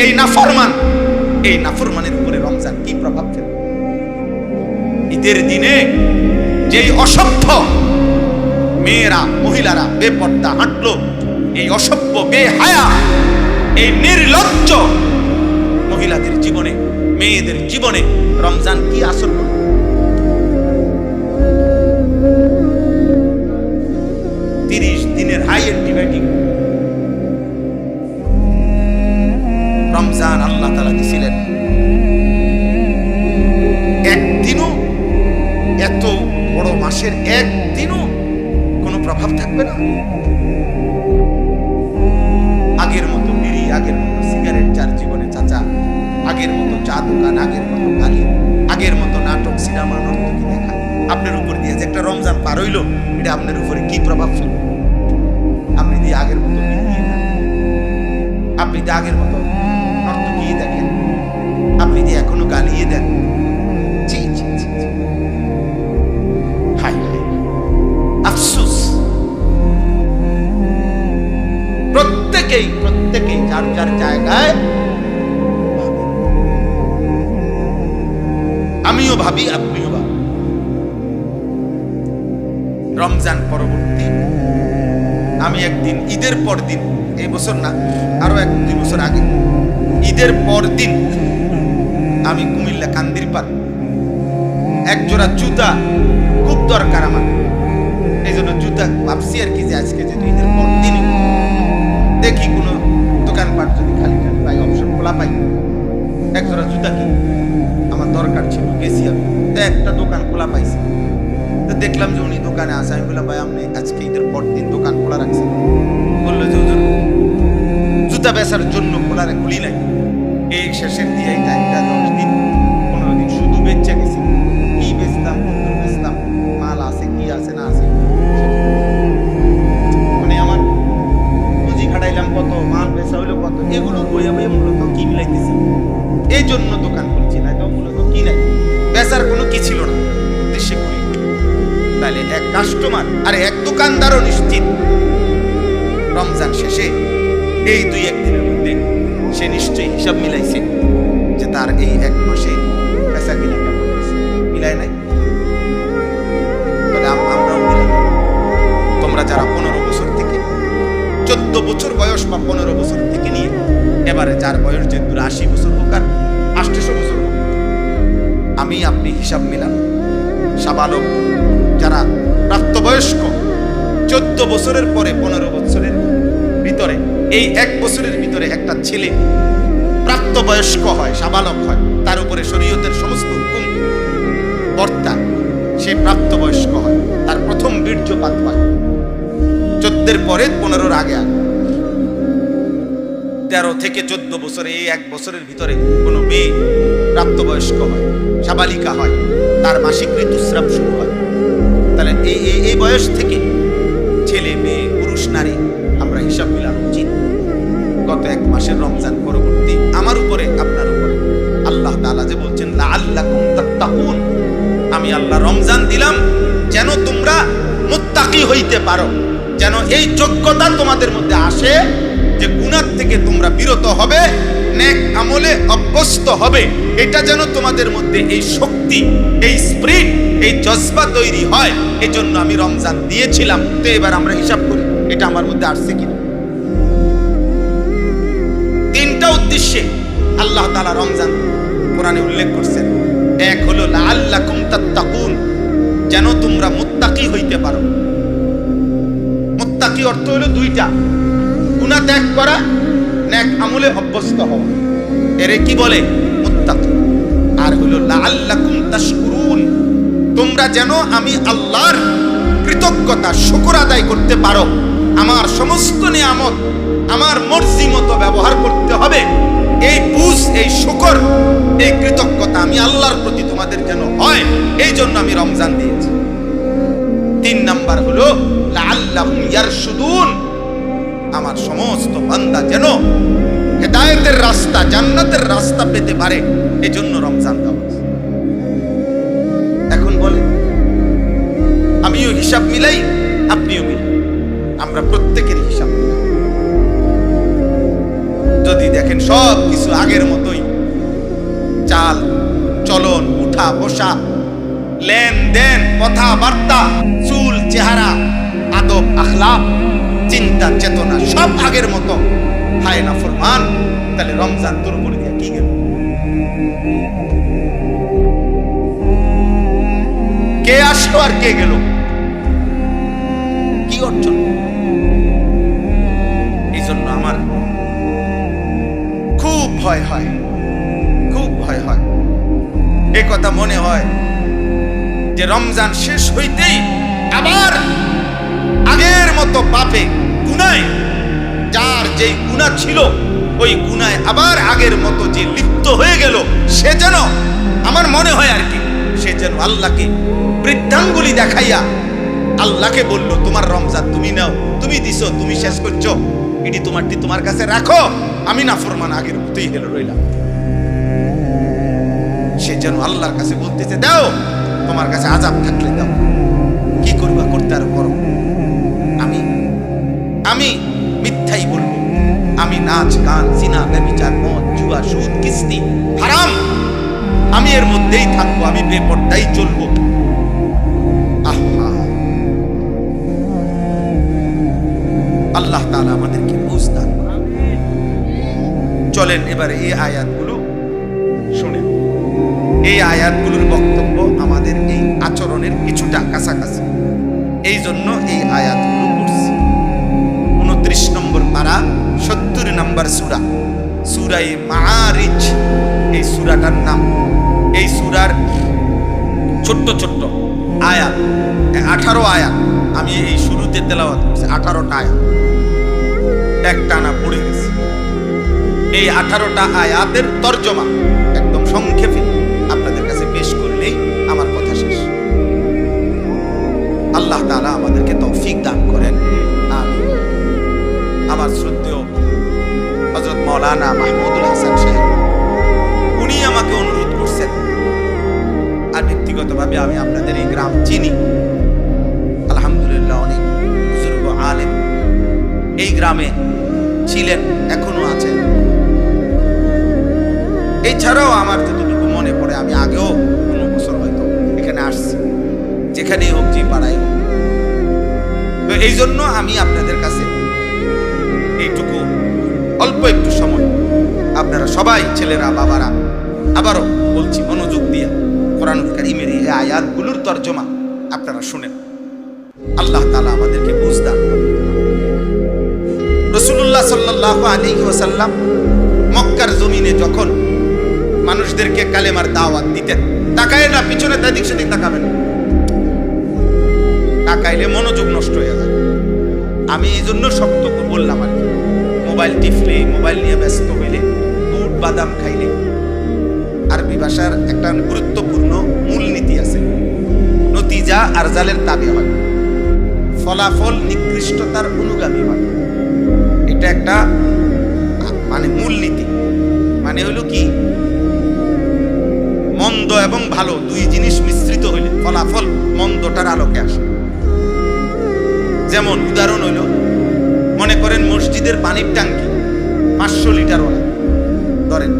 এই নাফরমানের উপরে রমজান কি প্রভাব ফেলল? ঈদের দিনে যেই অসভ্য মেয়েরা, মহিলারা বেপর্দা হাঁটলো, এই অসভ্য, বেহায়া, এই নির্লজ্জ মহিলাদের জীবনে, মেয়েদের জীবনে রমজান কি আসর করল? 30 দিনের হাই অ্যান্টিবায়োটিক রমজান আল্লাহ তাআলা দিছিলেন। একদিনও, এত বড় মাসের একদিনও কোনো প্রভাব থাকবে না। আগের মতো বিড়ি, আগের মতো সিগারেট যার জীবনে চাচা, আগের মতো চা দোকান, আগের মতো গালি, আগের মতো নাটক, সিনেমা, নর্তকী দেখা আপনার উপর দিয়ে যে একটা রমজান পার হইল, এটা আপনার উপরে কি প্রভাব ফেলবে? আপনি দিয়ে আগের মতো বিড়ি খান, আপনি দিয়ে আগের মতো নর্তকী দেখেন, আপনি দিয়ে এখনো গালিয়ে দেন। জি জি জি, হাই হাই, আফসোস। প্রত্যেকেই যার যার জায়গায়, আমিও ভাবি, আপনিও ভাবি। রমজান পরবর্তী আমি একদিন ঈদের পর দিন, এই বছর না, আরো 1-2 বছর আগে, ঈদের পর দিন আমি কুমিল্লা কান্দিরপাড় এক জোড়া জুতা খুব দরকার আমার, এই জন্য জুতা ভাবছি আর কি যে আজকে যদি ঈদের পর দিন দেখি কোনো দোকানপাট যদি খালি খালি পাই, অবসর খোলা পাই, এক জোড়া জুতা কি আমার দরকার ছিল। গেছি আমি, তো একটা দোকান খোলা পাইছি, তো দেখলাম যে উনি দোকানে আসে। আমি বললাম, ভাই আপনি আজকে ঈদের পর দিন দোকান খোলা রাখছেন? বললো যে হুজুর জুতা বেচার জন্য খুলি নাই, এই শেষের দিয়ে এই টাইমটা 10 দিন 15 দিন শুধু বেচে গেছি। কি বেচতাম, কত বেচতাম, মাল আছে কি আছে না আছে, মানে আমার পুঁজি খাটাইলাম কত, মাল বেচা হইলো কত, এগুলো বইয়ে বইয়ে মূলত কি মিলাইতেছি, এই জন্য দোকান খুলছি। না তো মূলত কি নাই, বেচার কোনো কি ছিল না, উদ্দেশ্যে করি। তাহলে এক কাস্টমার আর এক দোকানদারও নিশ্চিত রমজান শেষে এই 2-1 দিনের মধ্যে সে নিশ্চয়ই হিসাব মিলাইছে যে তার এই 1 মাসে বেচা কিনা কেমন হয়েছে। মিলায় নাই? তাহলে আমরাও মিলাই। তোমরা যারা 15 বছর থেকে 14 বছর বয়স বা 15 বছর থেকে নিয়ে এবারে যার বয়স যে 80 বছর হোক আর 800 বছর হোক, আমি আপনি হিসাব মিলাম। সাবালক যারা প্রাপ্তবয়স্ক, 14 বছরের পরে 15 বছরের ভিতরে, এই 1 বছরের ভিতরে একটা ছেলে প্রাপ্তবয়স্ক হয়, সাবালক হয়, তার উপরে শরীয়তের সমস্ত হুকুম বর্তায়, সে প্রাপ্তবয়স্ক হয়, তার প্রথম বীর্যপাত হয় 14 পরে 15-র আগে আগে। 13 থেকে 14 বছরে, এই 1 বছরের ভিতরে কোনো মেয়ে প্রাপ্তবয়স্ক হয়, সাবালিকা হয়, তার মাসিক ঋতুস্রাব শুরু হয়। তাহলে এই বয়স থেকে ছেলে মেয়ে পুরুষ নারী আমরা হিসাব মিলানো উচিত। গত 1 মাসের রমজান পরবর্তী আমার উপরে, আপনার উপরে আল্লাহ তাআলা যে বলছেন লাআল্লাকুম তাত্তাকুন, আমি আল্লাহ রমজান দিলাম যেন তোমরা মুত্তাকি হইতে পারো, যেন এই যোগ্যতা তোমাদের মধ্যে আসে যে গুনাহ থেকে তোমরা বিরত হবে, নেক আমলে অভ্যস্ত হবে। এটা যেন তোমাদের মধ্যে এই শক্তি, এই স্পিরিট, এই জজবা তৈরি হয়। এই জন্য আমি রমজান দিয়েছিলাম। তো এবার আমরা হিসাব করি এটা আমার মধ্যে আসছে কিনা। 3টা উদ্দেশ্যে আল্লাহ তাআলা রমজান কোরআনে উল্লেখ করছেন। এক হলো লাআল্লাকুম তাত্তাকুন, যেন তোমরা মুত্তাকি হইতে পারো। মুত্তাকি অর্থ হলো 2টা, গুনাহ ত্যাগ করা, নেক আমলে অভ্যস্ত হওয়া, এরে কি বলে? মুত্তাকি। আর হলো লাআল্লাকুম তাশকুরুন, তোমরা যেন আমি আল্লাহর কৃতজ্ঞতা, শুকর আদায় করতে পারো। আমার সমস্ত নিয়ামত আমার মর্জি মতো ব্যবহার করতে হবে, এই বুঝ, এই শুকর, এই কৃতজ্ঞতা আমি আল্লাহর প্রতি তোমাদের যেন হয়, এই জন্য আমি রমজান দিয়েছি। 3 নাম্বার হলো লাআল্লাহুম ইয়ারশুদুন, আমার সমস্ত বান্দা যেন হেদায়েতের রাস্তা, জান্নাতের রাস্তা পেতে পারে, এজন্য রমজান দেওয়া। এখন বলে আমিও হিসাব মিলাই, আপনিও মিলাই, আমরা প্রত্যেকের হিসাব মিলাই। যদি দেখেন সব কিছু আগের মতোই, চাল চলন, উঠা বসা, লেনদেন, কথাবার্তা, চুল চেহারা, আদব আখলাক, চিন্তা চেতনা সব আগের মতো, হায় না ফরমান, তাহলে রমজান তোর উপর দিয়ে কি গেল? কে আসলো আর কে গেল? কি অর্জন? ভয় হয়, খুব ভয় হয়। এ কথা মনে হয় যে রমজান শেষ হইতেই আবার আগের মতো পাপে গুনায়, যার যেই গুনাহ ছিল ওই গুনায় আবার আগের মতো যে লিপ্ত হয়ে গেল, সে যেন, আমার মনে হয় আর কি, সে যেন আল্লাহকে বৃদ্ধাঙ্গুলি দেখাইয়া আল্লাহকে বলল, তোমার রমজান তুমি নাও, তুমি দিছো, তুমি শেষ করছো, এটি তোমারটি তোমার কাছে রাখো, আমি নাফরমান আগের মতোই হেলে রইলাম। সে যেন আল্লাহর কাছে বলতেছে, দাও, তোমার কাছে আযাব থাকলে দাও, কি করবা করতে আর করো, আমি আমি মিথ্যাই বলবো, আমি নাচ গান জিনা ব্যভিচার মদ জুয়া সুদ কিস্তি হারাম, আমি এর মধ্যেই থাকবো, আমি বেপরদাই চলবো। আহা, আল্লাহ তাআলা আমাদেরকে বুঝ দান করুন। চলেন এবারে এই আয়াতগুলো শুনেন। এই আয়াতগুলোর বক্তব্য আমাদের এই আচরণের কিছুটা কাছাকাছি, এই জন্য এই আয়াতগুলো পড়ছি। 29 নম্বর পারা, 70 নম্বর সূরা, সূরায়ে মাআরিজ এই সূরাটার নাম। এই সূরার ছোট্ট ছোট্ট আয়াত, 18 আয়াত আমি এই শুরুতে তেলাওয়াত করছি। 18টা আয়াত একটানা পড়ে গেছে। এই 18টা আয়াতের তরজমা একদম সংক্ষেপে আপনাদের কাছে পেশ করলেই আমার কথা শেষ। আল্লাহ তাআলা আমাদেরকে তৌফিক দান করেন, আমিন। আমার শ্রদ্ধেয় হযরত মাওলানা মাহমুদুল হাসান সাহেব, উনি আমাকে অনুরোধ করছেন, আর ব্যক্তিগতভাবে আমি আপনাদের এই গ্রাম চিনি, আলহামদুলিল্লাহ অনেক বুজুর্গ আলেম এই গ্রামে ছিলেন, এখনো আছেন। এছাড়াও আমার যতটুকু মনে পড়ে, আমি আগেও কোনো বছর হয়তো এখানে আসছি, যেখানেই হোক, যে পাড়ায় হোক। তো এই জন্য আমি আপনাদের কাছে এইটুকু অল্প একটু সময়, আপনারা সবাই ছেলেরা বাবারা, আবারও বলছি মনোযোগ দিয়ে কোরআনুল কারীমের এই আয়াতগুলোর তরজমা আপনারা শুনেন। আল্লাহ তাআলা আমাদেরকে বুঝ দান করুন। রাসূলুল্লাহ সাল্লাল্লাহু আলাইহি ওয়াসাল্লাম মক্কার জমিনে যখন মানুষদেরকে কালেমার দাওয়াত দিতেন, তাকায় না পিছনে, এদিক সেদিক তাকাবেন, তাকাইলে মনোযোগ নষ্ট হয়ে যায়। আমি এই জন্য শক্ত করে বললাম আর কি, মোবাইল টিপলে, মোবাইল নিয়ে ব্যস্ত হইলে, বুট বাদাম খাইলে, আরবি ভাষার একটা গুরুত্বপূর্ণ মূলনীতি আছে, নতিজা আরজালের তাবে হয়, ফলাফল নিকৃষ্টতার অনুগামী হয়। এটা একটা মানে মূলনীতি, মানে হলো কি, মন্দ এবং ভালো দুই জিনিস মিশ্রিত হইলে ফলাফল মন্দটার আলোকে আসে। যেমন উদাহরণ হইল, মনে করেন মসজিদের পানির ট্যাঙ্কি 500 লিটারওয়ালা ধরেন,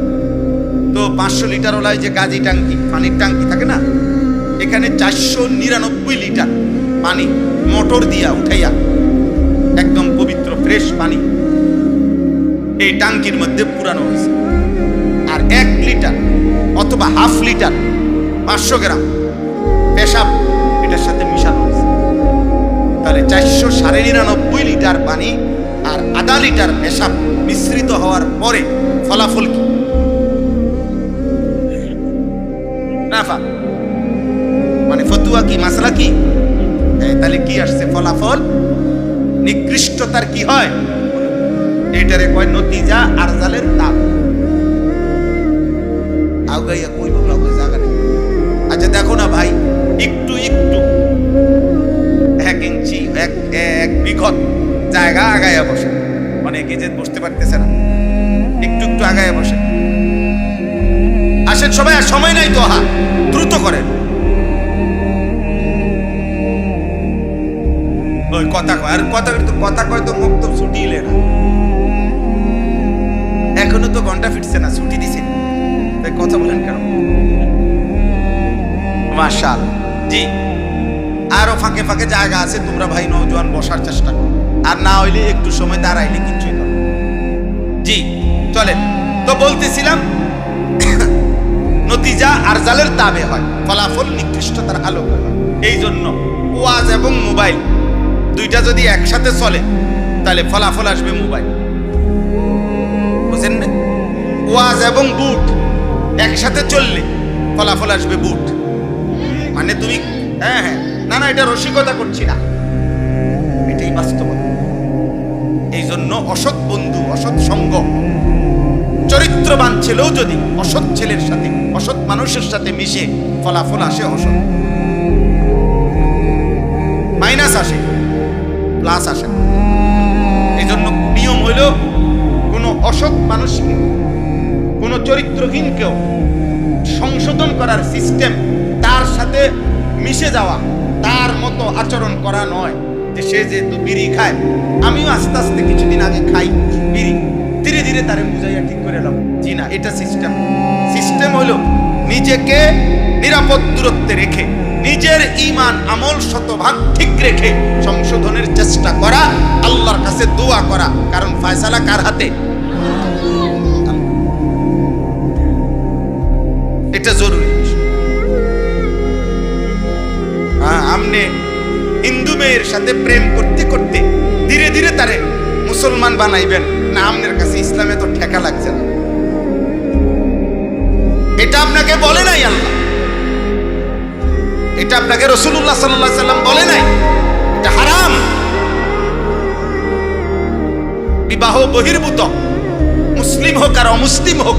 তো 500 লিটারওয়ালায় যে গাজি ট্যাঙ্কি, পানির ট্যাঙ্কি থাকে না, এখানে 499 লিটার পানি মোটর দিয়া উঠাইয়া একদম পবিত্র ফ্রেশ পানি এই ট্যাঙ্কির মধ্যে পুরানো হয়েছে। আর 1 লিটার অথবা হাফ লিটার 500 গ্রাম পেশাব এটার সাথে মিশানো হয়েছে। তাহলে 499 লিটার পানি আর আধা লিটার পেশাব মিশ্রিত হওয়ার পরে ফলাফল কি? নাফা, মানে ফতুয়া কি, মাসলা কি? তাহলে কি আসছে? ফলাফল নিকৃষ্টতার কি হয়? এটারে কয় নতিজা আরজালের তাপ। আগাইয়া কইব লাগবে জায়গা নেই। আচ্ছা দেখো না ভাই, একটু একটু 1 ইঞ্চি 1 বিঘত জায়গা আগাইয়া বসে, অনেকে যে বসতে পারতেছে না, একটু একটু আগাইয়া বসে। আসেন সবাই, আর সময় নাই তো, দ্রুত করেন। ওই কথা কয়, আর কথা কয় তো মুখ তো ছুটিলে না, এখনো তো ঘন্টা ফিরছে না, ছুটি দিছে, তাই কথা বলেন কেন? মাশাআল্লাহ। জি, আরো ফাঁকে ফাঁকে জায়গা আছে, তোমরা ভাই নওজোয়ান বসার চেষ্টা করো, আর না হইলে একটু সময় দাঁড়াইলে কিচ্ছুই না। জি চলেন, তো বলতেছিলাম নতিজা আরজালের তাবে হয়, ফলাফল নিকৃষ্টতার আলোকে হয়। এই জন্য ওয়াজ এবং মোবাইল দুইটা যদি একসাথে চলে তাহলে ফলাফল আসবে মোবাইল, বুঝেন না? ওয়াজ এবং বুট একসাথে চললে ফলাফল আসবে বুট। মানে তুমি হ্যাঁ, না না, এটা রসিকতা করছি না, এটাই বাস্তবতা। এই জন্য অসৎ বন্ধু, অসৎ সঙ্গ, চরিত্রবান ছেলেও যদি অসৎ ছেলের সাথে, অসৎ মানুষের সাথে মিশে, ফলাফল আসে অসৎ, মাইনাস আসে, প্লাস আসে। এই জন্য নিয়ম হইল কোনো অসৎ মানুষকে, কোনো চরিত্রহীনকেও সংশোধন করার সিস্টেম, তার সাথে মিশে যাওয়া, তার মতো আচরণ করা নয়। যে সে যেহেতু বিড়ি খায়, আমিও আস্তে আস্তে কিছুদিন আগে খাই বিড়ি, ধীরে ধীরে তারে বুঝাইয়া ঠিক করে এলাম, জি না, এটা সিস্টেম। সিস্টেম হলো নিজেকে নিরাপদ দূরত্বে রেখে, নিজের ঈমান আমল শতভাগ ঠিক রেখে সংশোধনের চেষ্টা করা, আল্লাহর কাছে দোয়া করা, কারণ ফয়সালা কার হাতে? এটা জরুরি। আমনে হিন্দু মেয়ের সাথে প্রেম করতে করতে ধীরে ধীরে তারে মুসলমান বানাইবেন না, আপনার কাছে ইসলামে তো ঠেকা লাগছে না। এটা আপনাকে বলে নাই আল্লাহ, এটা আপনাকে রাসূলুল্লাহ সাল্লাল্লাহু আলাইহি সাল্লাম বলে নাই, এটা হারাম। বিবাহ বহির্ভূত, মুসলিম হোক আর অমুসলিম হোক,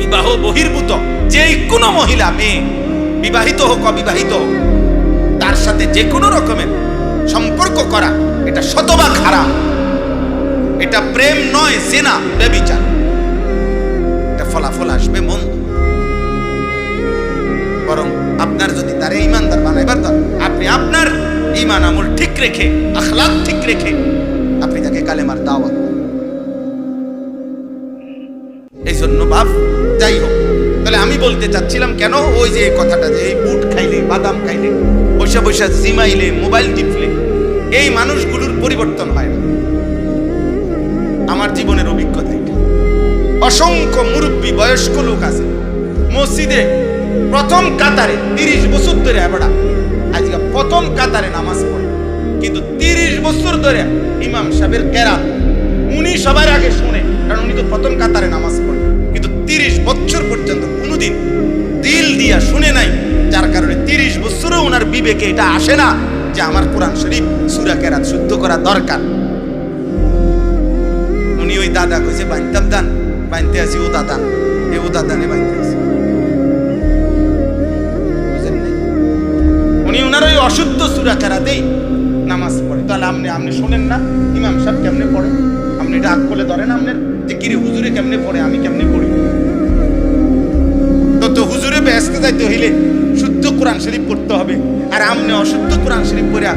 বিবাহ বহির্ভূত যে কোনো মহিলা, মেয়ে, বিবাহিত হোক অবিবাহিত হোক, তার সাথে যে কোনো রকমের সম্পর্ক করা এটা শতভাগ হারাম। এটা প্রেম নয়, জিনা, ব্যভিচার। এটা ফলাফল আসবে মন্দ। বরং আপনার যদি তারে ইমানদার বানাইবার দরকার, আপনি আপনার ঈমান আমল ঠিক রেখে, আখলাক ঠিক রেখে আপনি তাকে কালেমার দাওয়াত। এই জন্য বাপ, যাই হোক, তাহলে আমি বলতে চাচ্ছিলাম কেন, ওই যে এই কথাটা, যে এই বুট খাইলে, বাদাম খাইলে, বসে বসে জিমাইলে, মোবাইল টিপলে এই মানুষগুলোর পরিবর্তন হয় না। আমার জীবনের অভিজ্ঞতা এটা। অসংখ্য মুরব্বী বয়স্ক লোক আছে মসজিদে প্রথম কাতারে 30 বছর ধরে, এবারে আজকে প্রথম কাতারে নামাজ পড়ে, কিন্তু 30 বছর ধরে ইমাম সাহেবের কেরাত উনি সবার আগে শুনে, কারণ উনি তো প্রথম কাতারে নামাজ পড়ে, কিন্তু 30 বছর পর্যন্ত কোনোদিন দিল দিয়া শুনে নাই, যার কারণে 30 বছরও ওনার বিবেকে এটা আসে না যে আমার কোরআন শরীফ সূরা কেরাত শুদ্ধ করা দরকার। উনি ওই দাদা কইছে বানতাম দান, বানতে আসি ও দাদা, এ ও দাদানে বানতে আসি, বুঝেন নাই? উনি ওনার ওই অশুদ্ধ সূরা কেরাতেই নামাজ পড়ে। তাহলে আপনি শোনেন না ইমাম সাহেব কেমনে পড়ে? আপনি এটা আকলে ধরেন আপনার যে কিরে হুজুরে কেমনে পড়ে, আমি কেমনে পড়ি? তো হুজুরে বেহেশতে যাইতে হইলে শুদ্ধ কোরআন শরীফ পড়তে হবে, আর আপনি অশুদ্ধ কোরআন শরীফ পড়ে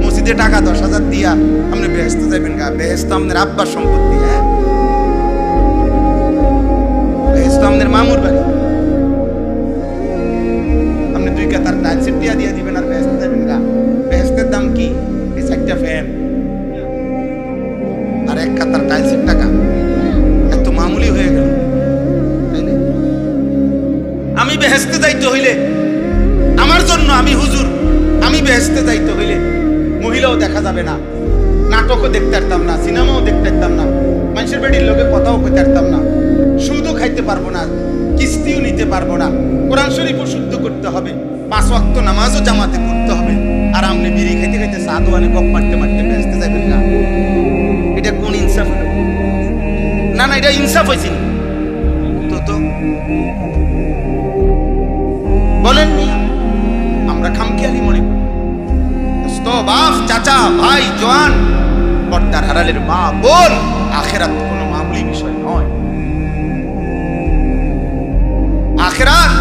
মসজিদে টাকা 10,000 দিয়া আপনি বেহেশতে যাবেন গা? বেহেশত আপনার আব্বার সম্পত্তি, হ্যাঁ, বেহেশত আপনার মামুর বাড়ি। আপনি 2 কাতার টাইলসের টিয়া দিয়ে দিবেন আর বেহেশতে যাবেন গা? বেহেশতের দাম কি? এই 4টা ফ্যান আর 1 কাতার টাইলসের টাকা, এত মামুলি হয়ে গেল, তাই না? আমি বেহেশতে যাইতে হইলে আমার জন্য, আমি হুজুর, আমি বেহেশতে যাইতে হইলে মহিলাও দেখা যাবে না, নাটকও দেখতে পারতাম না, সিনেমাও দেখতে পারতাম না, মানুষের বাড়ির লোকে কথাও কইতে পারতাম না, সুদও খাইতে পারবো না, কিস্তিও নিতে পারবো না, কোরআন শরীফও শুদ্ধ করতে হবে, 5 ওয়াক্ত নামাজও জামাতে করতে হবে, আর আপনি বিড়ি খাইতে খাইতে সাদওয়ানে গপ মারতে মারতে বেহেশতে যাবেন না? এটা কোন ইনসাফ হলো? না না, এটা ইনসাফ হয়েছে তো বলেন নি? আমরা খামখেয়ালি মনে করি। বাপ, চাচা, ভাই, জওয়ান, পর্দার আড়ালের মা, বোন, আখিরাত কোনো মামুলি বিষয় নয়। আখিরাত,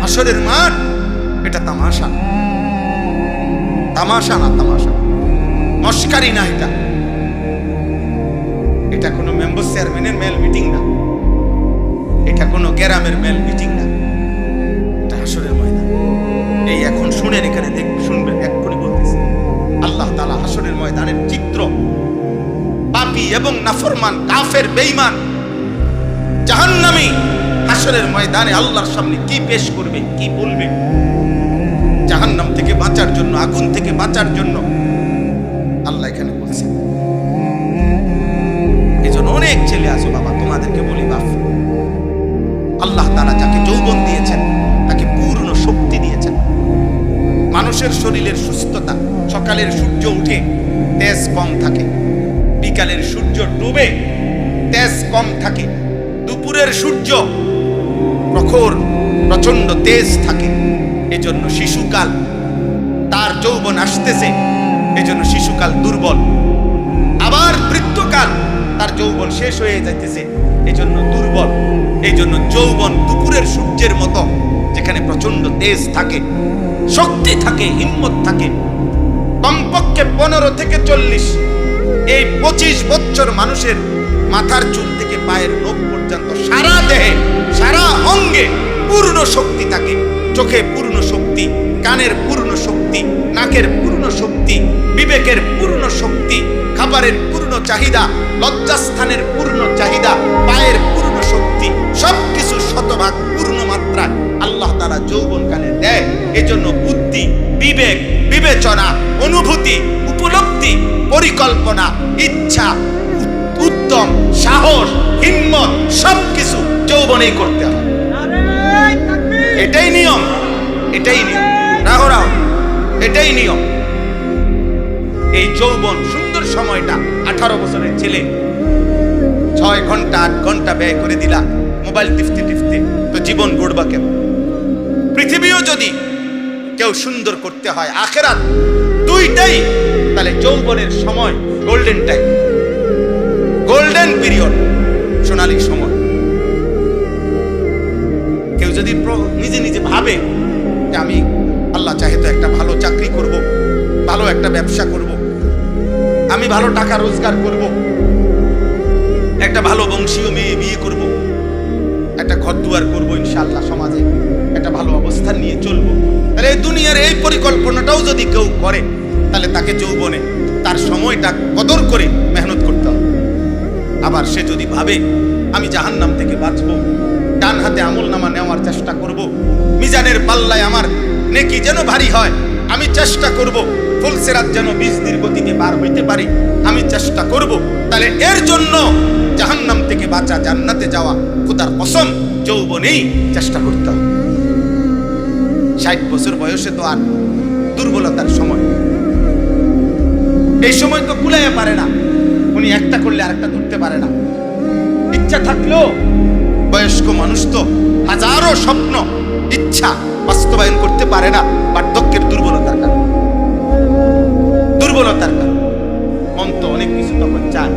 হাসরের মাঠ, এটা তামাশা, তামাশা না, তামাশা, মস্কারি না। এটা কোনো মেম্বার চেয়ারম্যানের মেল মিটিং না, এটা কোনো গ্রামের মেল মিটিং না, এটা হাসরের ময়দান। এই এখন শুনেন, এখানে শুনবেন, এক্ষুনি বলতেছি, আল্লাহ তাআলা হাসরের ময়দানের চিত্র, পাপী এবং নাফরমান, কাফের, বেঈমান, জাহান্নামী হাসরের ময়দানে আল্লাহর সামনে কি পেশ করবে, কি বলবে, জাহান্নাম থেকে বাঁচার জন্য, আগুন থেকে বাঁচার জন্য আল্লাহ এখানে বলছেন। এই জন্য অনেক ছেলে আছো বাবা, তোমাদেরকে বলি বাপ, আল্লাহ তাআলা যাকে যৌবন দিয়েছেন তাকে পূর্ণ শক্তি দিয়েছেন। মানুষের শরীরের সুস্থতা, সকালের সূর্য উঠে তেজ কম থাকে, বিকালের সূর্য ডুবে তেজ কম থাকে, দুপুরের সূর্য প্রখর প্রচন্ড তেজ থাকে। এজন্য শিশুকাল, তার যৌবন আসতেছে, এজন্য শিশুকাল দুর্বল। আবার বৃদ্ধকাল, তার যৌবন শেষ হয়ে যাইতেছে, এজন্য দুর্বল। এই জন্য যৌবন দুপুরের সূর্যের মতো, যেখানে প্রচন্ড তেজ থাকে, শক্তি থাকে, হিম্মত থাকে। কমপক্ষে 15 থেকে 40, এই 25 বছর মানুষের মাথার চুল থেকে পায়ের নখ পর্যন্ত সারা দেহে, সারা অঙ্গে পূর্ণ শক্তি থাকে। চোখে পূর্ণ শক্তি, কানের পূর্ণ শক্তি, নাকের পূর্ণ শক্তি, বিবেকের পূর্ণ শক্তি, খাবারের পূর্ণ চাহিদা, লজ্জাস্থানের পূর্ণ চাহিদা, পায়ের পূর্ণ শক্তি, সবকিছু শতভাগ পূর্ণ মাত্রায় আল্লাহ তাআলা যৌবনকালে দেয়। এজন্য বুদ্ধি, বিবেক, বিবেচনা, অনুভূতি, উপলব্ধি, পরিকল্পনা, ইচ্ছা, উদ্যম, সাহস, হিম্মত সবকিছু যৌবনেই করতে হয়। এটাই নিয়ম, এটাই নিয়ম, রাহো রাহো, এটাই নিয়ম। এই যৌবন সুন্দর সময়টা, 18 বছরের ছেলে 6 ঘন্টা 8 ঘন্টা ব্যয় করে দিলা মোবাইল টিপতে টিপতে, তো জীবন গড়বা কেন? পৃথিবীও যদি কেউ সুন্দর করতে হয়, আখেরাত, দুইটাই, তাহলে যৌবনের সময় গোল্ডেন টাইম, গোল্ডেন পিরিয়ড, সোনালী সময়। কেউ যদি নিজে নিজে ভাবে যে আমি আল্লাহ চাহে তো একটা ভালো চাকরি করব, ভালো একটা ব্যবসা করব, আমি ভালো টাকা রোজগার করব, একটা ভালো বংশীয় মেয়ে বিয়ে করব, একটা ঘর দুয়ার করবো ইনশাআল্লাহ, সমাজে একটা ভালো অবস্থান নিয়ে চলবো, তাহলে এই দুনিয়ার এই পরিকল্পনাটাও যদি কেউ করে, তাহলে তাকে যৌবনে তার সময়টা কদর করে মেহনত করতে হবে। আবার সে যদি ভাবে আমি জাহান্নাম থেকে বাঁচবো, ডান হাতে আমল নামা নেওয়ার চেষ্টা করব, মিজানের পাল্লায় আমার নেকি যেন ভারী হয়, আমি চেষ্টা করব, ফুলসেরাত যেন 20 দিন গতিতে পার হইতে পারি, আমি চেষ্টা করব, তাহলে এর জন্য জাহান্নাম থেকে বাঁচা, জান্নাতে যাওয়া, খোদার কসম যৌবনেই চেষ্টা করতে হবে। 60 বছর বয়সে তো আর দুর্বলতার সময়, এই সময় তো কুলাইয়া পারে না, উনি একটা করলে আরেকটা ধরতে পারে না। ইচ্ছা থাকলেও বয়স্ক মানুষ তো হাজারো স্বপ্ন, ইচ্ছা বাস্তবায়ন করতে পারে না, বার্ধক্যের দুর্বলতার কারণে। দুর্বলতার কারণে মন তো অনেক কিছু তখন চায়,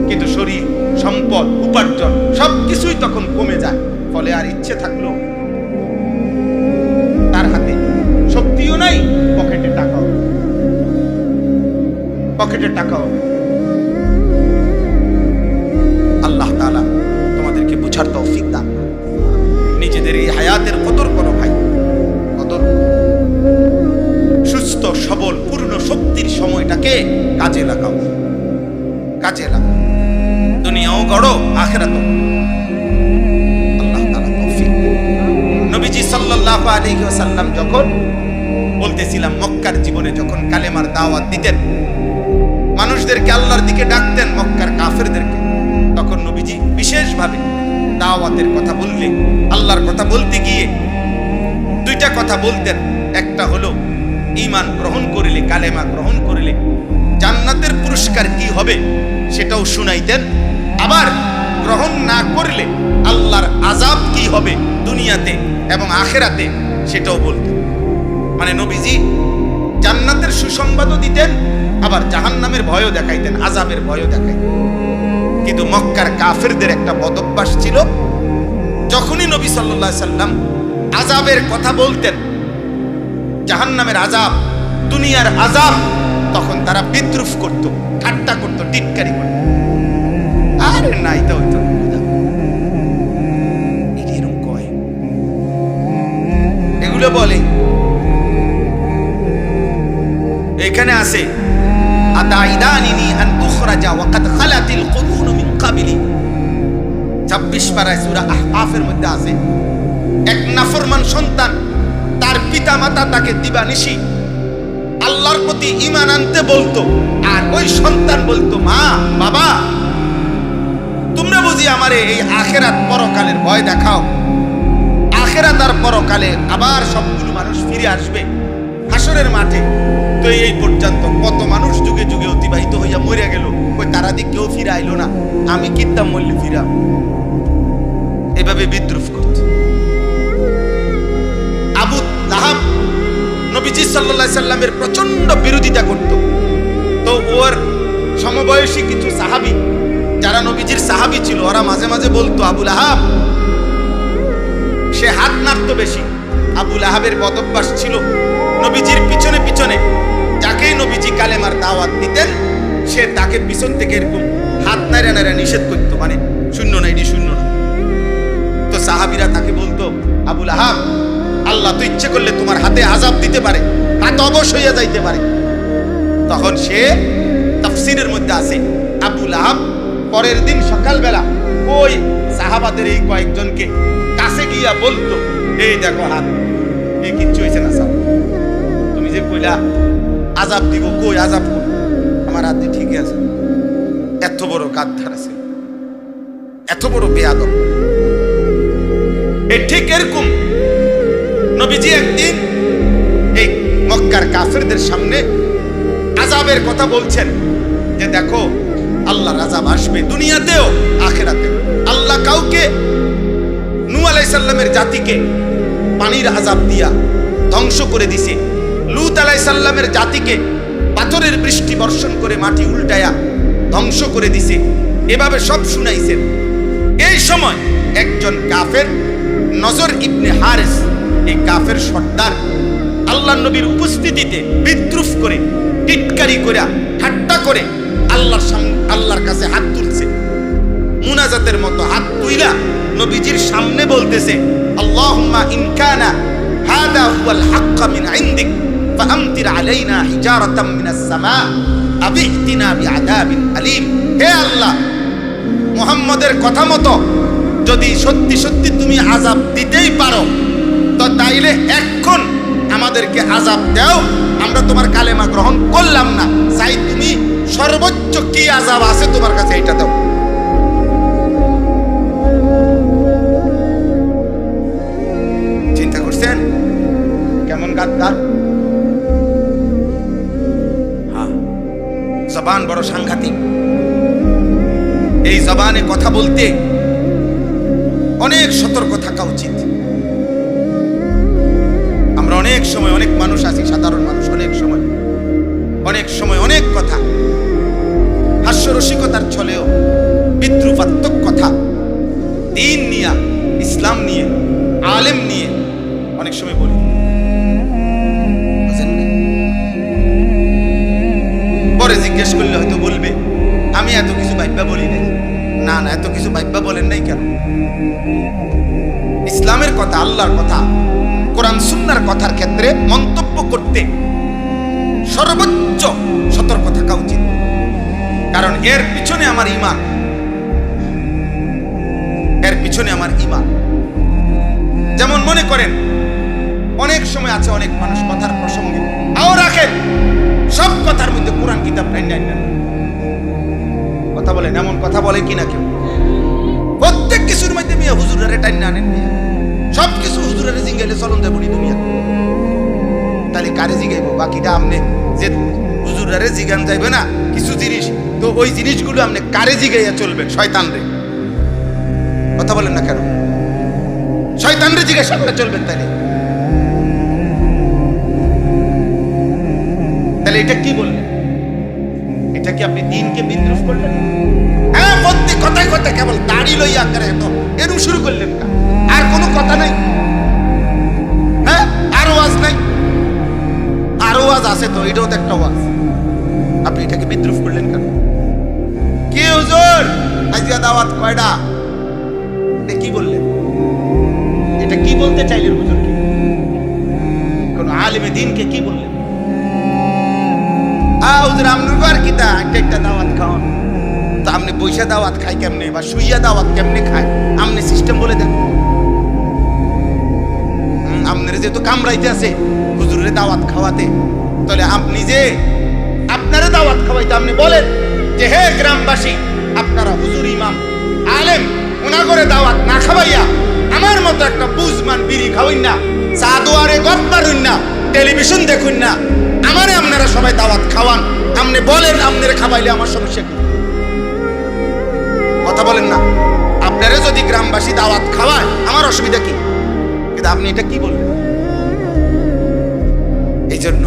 কিন্তু শরীর, সম্পদ, উপার্জন সবকিছুই তখন কমে যায়। ফলে আর ইচ্ছে থাকলেও তার হাতে শক্তিও নাই, পকেটে টাকাও, পকেটে টাকাও। আল্লাহ তাআলা তোমাদেরকে বুঝার তৌফিক দান। নিজেদের এই হায়াতের কদর করো ভাই, কদর। সুস্থ সবল পূর্ণ শক্তির সময়টাকে কাজে লাগাও, কাজে লাগাও। দুনিয়াও গড়ো, আখিরাতও। আল্লাহ তাআলা তৌফিক। নবীজি সাল্লাল্লাহু আলাইহি ওয়াসাল্লাম যখন বলতেছিলাম মক্কার জীবনে যখন কালেমার দাওয়াত দিতেন, মানুষদেরকে আল্লাহর দিকে ডাকতেন, মক্কার কাফেরদেরকে, তখন নবীজি বিশেষভাবে দাওয়াতের কথা বললে, আল্লাহর কথা বলতে গিয়ে দুইটা কথা বলতেন। একটা হলো ঈমান গ্রহণ করিলে, কালেমা গ্রহণ করিলে জান্নাতের পুরস্কার কি হবে সেটাও শুনাইতেন। আবার গ্রহণ না করলে আল্লাহর আযাব কি হবে দুনিয়াতে এবং আখিরাতে সেটাও বলতেন। মানে নবীজি জান্নাতের সুসংবাদও দিতেন, আবার জাহান্নামের ভয়ও দেখাইতেন, আযাবের ভয়ও দেখাইতেন। কিন্তু মক্কার কাফেরদের একটা বদঅভ্যাস ছিল, যখনই নবী সাল্লাল্লাহু আলাইহি সাল্লাম আযাবের কথা বলতেন, জাহান্নামের আযাব, দুনিয়ার আযাব, তখন তারা বিদ্রুপ করত, ঠাট্টা করত, টিটকারি করত। আরে না, এটা হইতো না, এরকম কয়, এগুলো বলে। এখানে আছে আতাইদানিনি আন উখরাজা ওয়া কাদ খালাতিল কুরুন মিন ক্বাবলি। 26 পারায় সূরা আহকাফের মধ্যে আছে, এক নাফরমান সন্তান, তার পিতামাতা তাকে দিবানিশি আল্লাহর প্রতি ঈমান আনতে বলতো, আর ওই সন্তান বলতো, মা বাবা তোমরা বুঝি আমারে এই আখেরাত পরকালের ভয় দেখাও। আখেরাত আর পরকালে আবার সবগুলো মানুষ ফিরে আসবে হাসরের মাঠে। তো এই পর্যন্ত কত মানুষ যুগে যুগে অতিবাহিত হইয়া মরে গেল, কই তারা দিক কেউ ফিরে আইলো না, আমি কিতাম মল্লি ফিরা। এভাবে বিদ্রুপ করত আবু লাহাব। নবীজি সাল্লাল্লাহু আলাইহি সাল্লামের প্রচন্ড বিরোধিতা করত। তো ওর সমবয়সী কিছু সাহাবী যারা নবীজির সাহাবী ছিল, ওরা মাঝে মাঝে বলতো আবু লাহাব, সে হাত নাড়তো বেশি। আবু লাহাবের বদভ্যাস ছিল নবীজির পিছনে পিছনে যাকেই নবীজি কালেমার দাওয়াত দিতেন সে তাকে পিছন থেকে এরকম হাত নাড়া নাড়া নিষেধ করতো, মানে শূন্য না, এটি শূন্য না। তো সাহাবীরা তাকে বলতো, আবু লাহাব, আল্লাহ তো ইচ্ছে করলে তোমার হাতে আযাব দিতে পারে, হাত অবশ হইয়া যাইতে পারে। তখন সে তাফসীরের মধ্যে আছে, আবু লাহাব পরের দিন সকালবেলা ওই সাহাবাদের এই কয়েকজনকে কাছে গিয়া বলতো, এই দেখো হাত, এই কিচ্ছু হয়েছে না সাহেব, তুমি যে কইলা আযাব দিব, কই আযাব কই, আমার হাত দিয়ে ঠিকই আছে। এত বড় গাদ্দার আছে, এত বড় বেয়াদব। এই ঠিক এরকম নবীজি একদিন এই মক্কার কাফেরদের সামনে আযাবের কথা বলছেন যে দেখো আল্লাহর আযাব আসবে দুনিয়াতেও আখিরাতেও। আল্লাহ কাউকে নূহ আলাইহিস সালামের জাতিকে পানির আযাব দিয়া ধ্বংস করে দিছে, লূত আলাইহিস সালামের জাতিকে পাথরের বৃষ্টি বর্ষণ করে মাটি উল্টায়া ধ্বংস করে দিছে। এভাবে সব শুনাইছেন। এই সময় একজন কাফের নজর ইবনে হারিস, এই কাফের সর্দার আল্লাহর নবীর উপস্থিতিতে বিদ্রুপ করে টিটকারি করে ঠাট্টা করে আল্লাহর কাছে হাত তুলছে, মুনাজাতের মতো হাত তুইলা নবীজির সামনে বলতেছে, আল্লাহুম্মা ইন কানা হাদা হুয়াল হাক্ক মিন ইনদিক ফাআমতির আলাইনা হিজারাতাম মিনাস সামা আবিতিনা বিআযাবিন আলীম। হে আল্লাহ, মুহাম্মদের কথা মতো যদি সত্যি সত্যি তুমি আযাব দিতেই পারো তো তাইলে এখন আমাদেরকে আযাব দাও, আমরা তোমার কালেমা গ্রহণ করলাম না, চাই তুমি সর্বোচ্চ কি আযাব আছে তোমার কাছে এটা দাও। চিন্তা করছেন কেমন গাদ্দার? হ্যাঁ, জবান বড় সাংঘাতিক। এই জবানে কথা বলতে অনেক সতর্ক থাকা উচিত। আমরা অনেক সময় অনেক মানুষ আছি, সাধারণ মানুষ, অনেক সময় অনেক কথা হাস্যরসিকতার ছলেও বিদ্রুপাত্মক কথা দ্বীন নিয়ে, ইসলাম নিয়ে, আলেম নিয়ে অনেক সময় বলি। পরে জিজ্ঞেস করলে হয়তো বলবে আমি এত কিছু ভাইবা বলি নাই। না না, এত কিছু ভাইবা বলেন নাই কেন? ইসলামের কথা, আল্লাহর কথা, কোরআন সুন্নাহর কথার ক্ষেত্রে মন্তব্য করতে সর্বোচ্চ সতর্ক থাকা উচিত, কারণ এর পিছনে আমার ঈমান, এর পিছনে আমার ঈমান। যেমন মনে করেন অনেক সময় আছে অনেক মানুষ কথার প্রসঙ্গে আও রাখেন সব কথার মধ্যে কোরআন কিতাব নাই কথা বলেন, এমন কথা বলে কিনা কেউ? প্রত্যেক কিছুর মধ্যে মিয়া হুজুরের টাইনা আনেন, সব কিছু হুজুরের জিঙ্গাইলে চলন দেব নি দুনিয়া। তাহলে কারে জিগাইব? বাকিটা আমনে যে হুজুরের জিগান যাইবে না কিছু জিনিস, তো ওই জিনিসগুলো আপনি কারে জিগাইয়া চলবেন? শয়তান রে। কথা বলেন না কেন? শয়তান রে জিজ্ঞাসা করে চলবেন। তাহলে এটা কি বললেন? এটা কি আপনি দ্বীনকে বিদ্রুপ করলেন? হ্যাঁ, প্রত্যেক কথায় কথায় কেবল দাড়ি লইয়া করে তো এরকম শুরু করলেন না, আর কোনো কথা নাই। হ্যাঁ, আর ওয়াজ নাই, আর ওয়াজ আছে তো, এটাও তো একটা ওয়াজ। আপনি এটাকে বিদ্রুপ করলেন কেন? কি হুজুর আজকে দাওয়াত কয়টা? এটা কি বললেন? এটা কি বলতে চাইলেন হুজুর? কি কোন আলেমে দ্বীনকে কি বললেন? হুজুর আপনার কিতা একটা দাওয়াত খাওয়ান, তো আপনি বৈশা দাওয়াত খাই কেমনে, বা শুইয়া দাওয়াত কেমনে খায় আপনি সিস্টেম বলে দেন। আপনার যেহেতু কামড়াইতে আছে হুজুরের দাওয়াত খাওয়াতে, তাহলে আপনি যে আপনারা দাওয়াত খাওয়াইতে আপনি বলেন যে হে গ্রামবাসী, আপনারা হুজুর ইমাম আলেম ওনা করে দাওয়াত না খাওয়াইয়া আমার মতো একটা বুঝমান বিড়ি খাওয়াইন না, চা দোয়ারে গপ মারুন না, টেলিভিশন দেখুন না, আমারে আপনারা সবাই দাওয়াত খাওয়ান, আপনি বলেন আপনারা খাওয়াইলে আমার সমস্যা কি? কথা বলেন না। আপনারা যদি গ্রামবাসী দাওয়াত খাওয়ায় আমার অসুবিধা কি? কিন্তু আপনি এটা কি বললেন? এই জন্য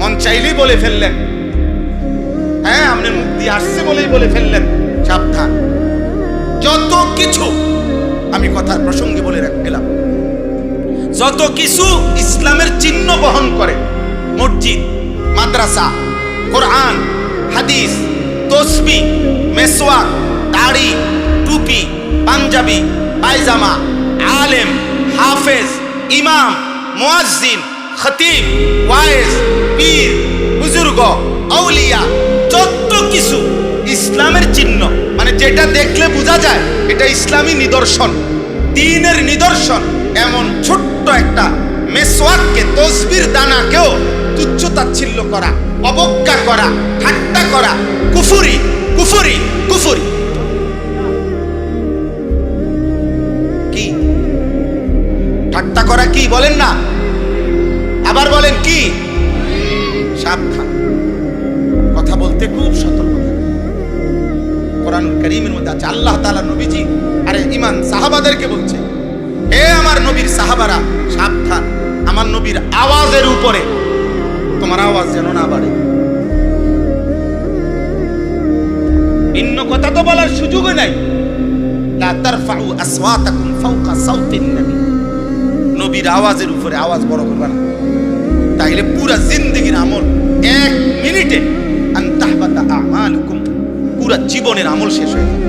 মন চাইলেই বলে ফেললেন, হ্যাঁ আপনি মুক্তি আসছে বলেই বলে ফেললেন, সাবধান। যত কিছু আমি কথার প্রসঙ্গে বলে রাখলাম, যত কিছু ইসলামের চিহ্ন বহন করে, মসজিদ, মাদ্রাসা, কোরআন, হাদিস, তসবিহ, মেসওয়াক, দাড়ি, টুপি, পাঞ্জাবি, পায়জামা, আলেম, হাফেজ, ইমাম, মুয়াজ্জিন, খতিব, ওয়াইজ, পীর, বুজুর্গ, আউলিয়া, যত কিছু ইসলামের চিহ্ন, মানে যেটা দেখলে বোঝা যায় এটা ইসলামী নিদর্শন, দ্বীনের নিদর্শন, এমন ছোট্ট একটা মেসওয়াককে, তসবির দানাকেও তুচ্ছ তাচ্ছিল্য করা, অবজ্ঞা করা, ঠাট্টা করা, কুফরি কুফরি কুফরি। কি ঠাট্টা করা কি বলেন না? আবার বলেন কি? সাবধান, কথা বলতে খুব সতর্ক। কোরআনুল কারীমের মধ্যে আছে, আল্লাহ তাআলা নবীজি আরে ঈমান সাহাবাদেরকে বলছে, হে আমার নবীর সাহাবারা, সাবধান, আমার নবীর আওয়াজের উপরে তোমার আওয়াজ যেন না বাড়ে। ভিন্ন কথা তো বলার সুযোগই নাই। লা তারফাউ আসওয়াতাকুম ফাওকা সাওতিন নবী, নবীর আওয়াজের উপরে আওয়াজ বড় করবে না, তাইলে পুরা জিন্দেগীর আমল এক মিনিটে আন তাহবাতা আমালুকুম, পুরা জীবনের আমল শেষ হয়ে যাবে।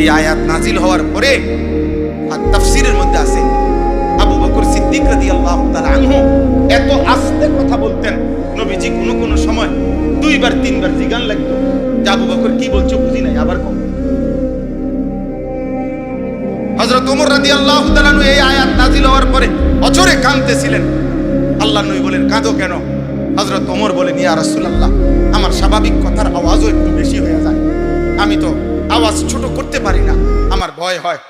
এই আয়াত নাজিল হওয়ার পরে আর তাফসীরের মধ্যে আছে আবু বকর সিদ্দিক রাদিয়াল্লাহু তাআলা আনহু এত আস্তে কথা বলতেন, নবীজি কোনো কোনো সময় দুইবার তিনবার জিজ্ঞান লাগতো যে আবু বকর কি বলছো বুঝি নাই, আবার কম। হযরত ওমর রাদিয়াল্লাহু তাআলা আনহু এই আয়াত নাজিল হওয়ার পরে অঝরে কাঁদতেছিলেন। আল্লাহর নবী বলেন, কাঁদো কেন? হযরত ওমর বলেন, ইয়া রাসূলুল্লাহ, আমার স্বাভাবিক কথার আওয়াজও একটু বেশি হয়ে যায়, আমি তো আওয়াজ ছোট করতে পারি না, আমার ভয় হয়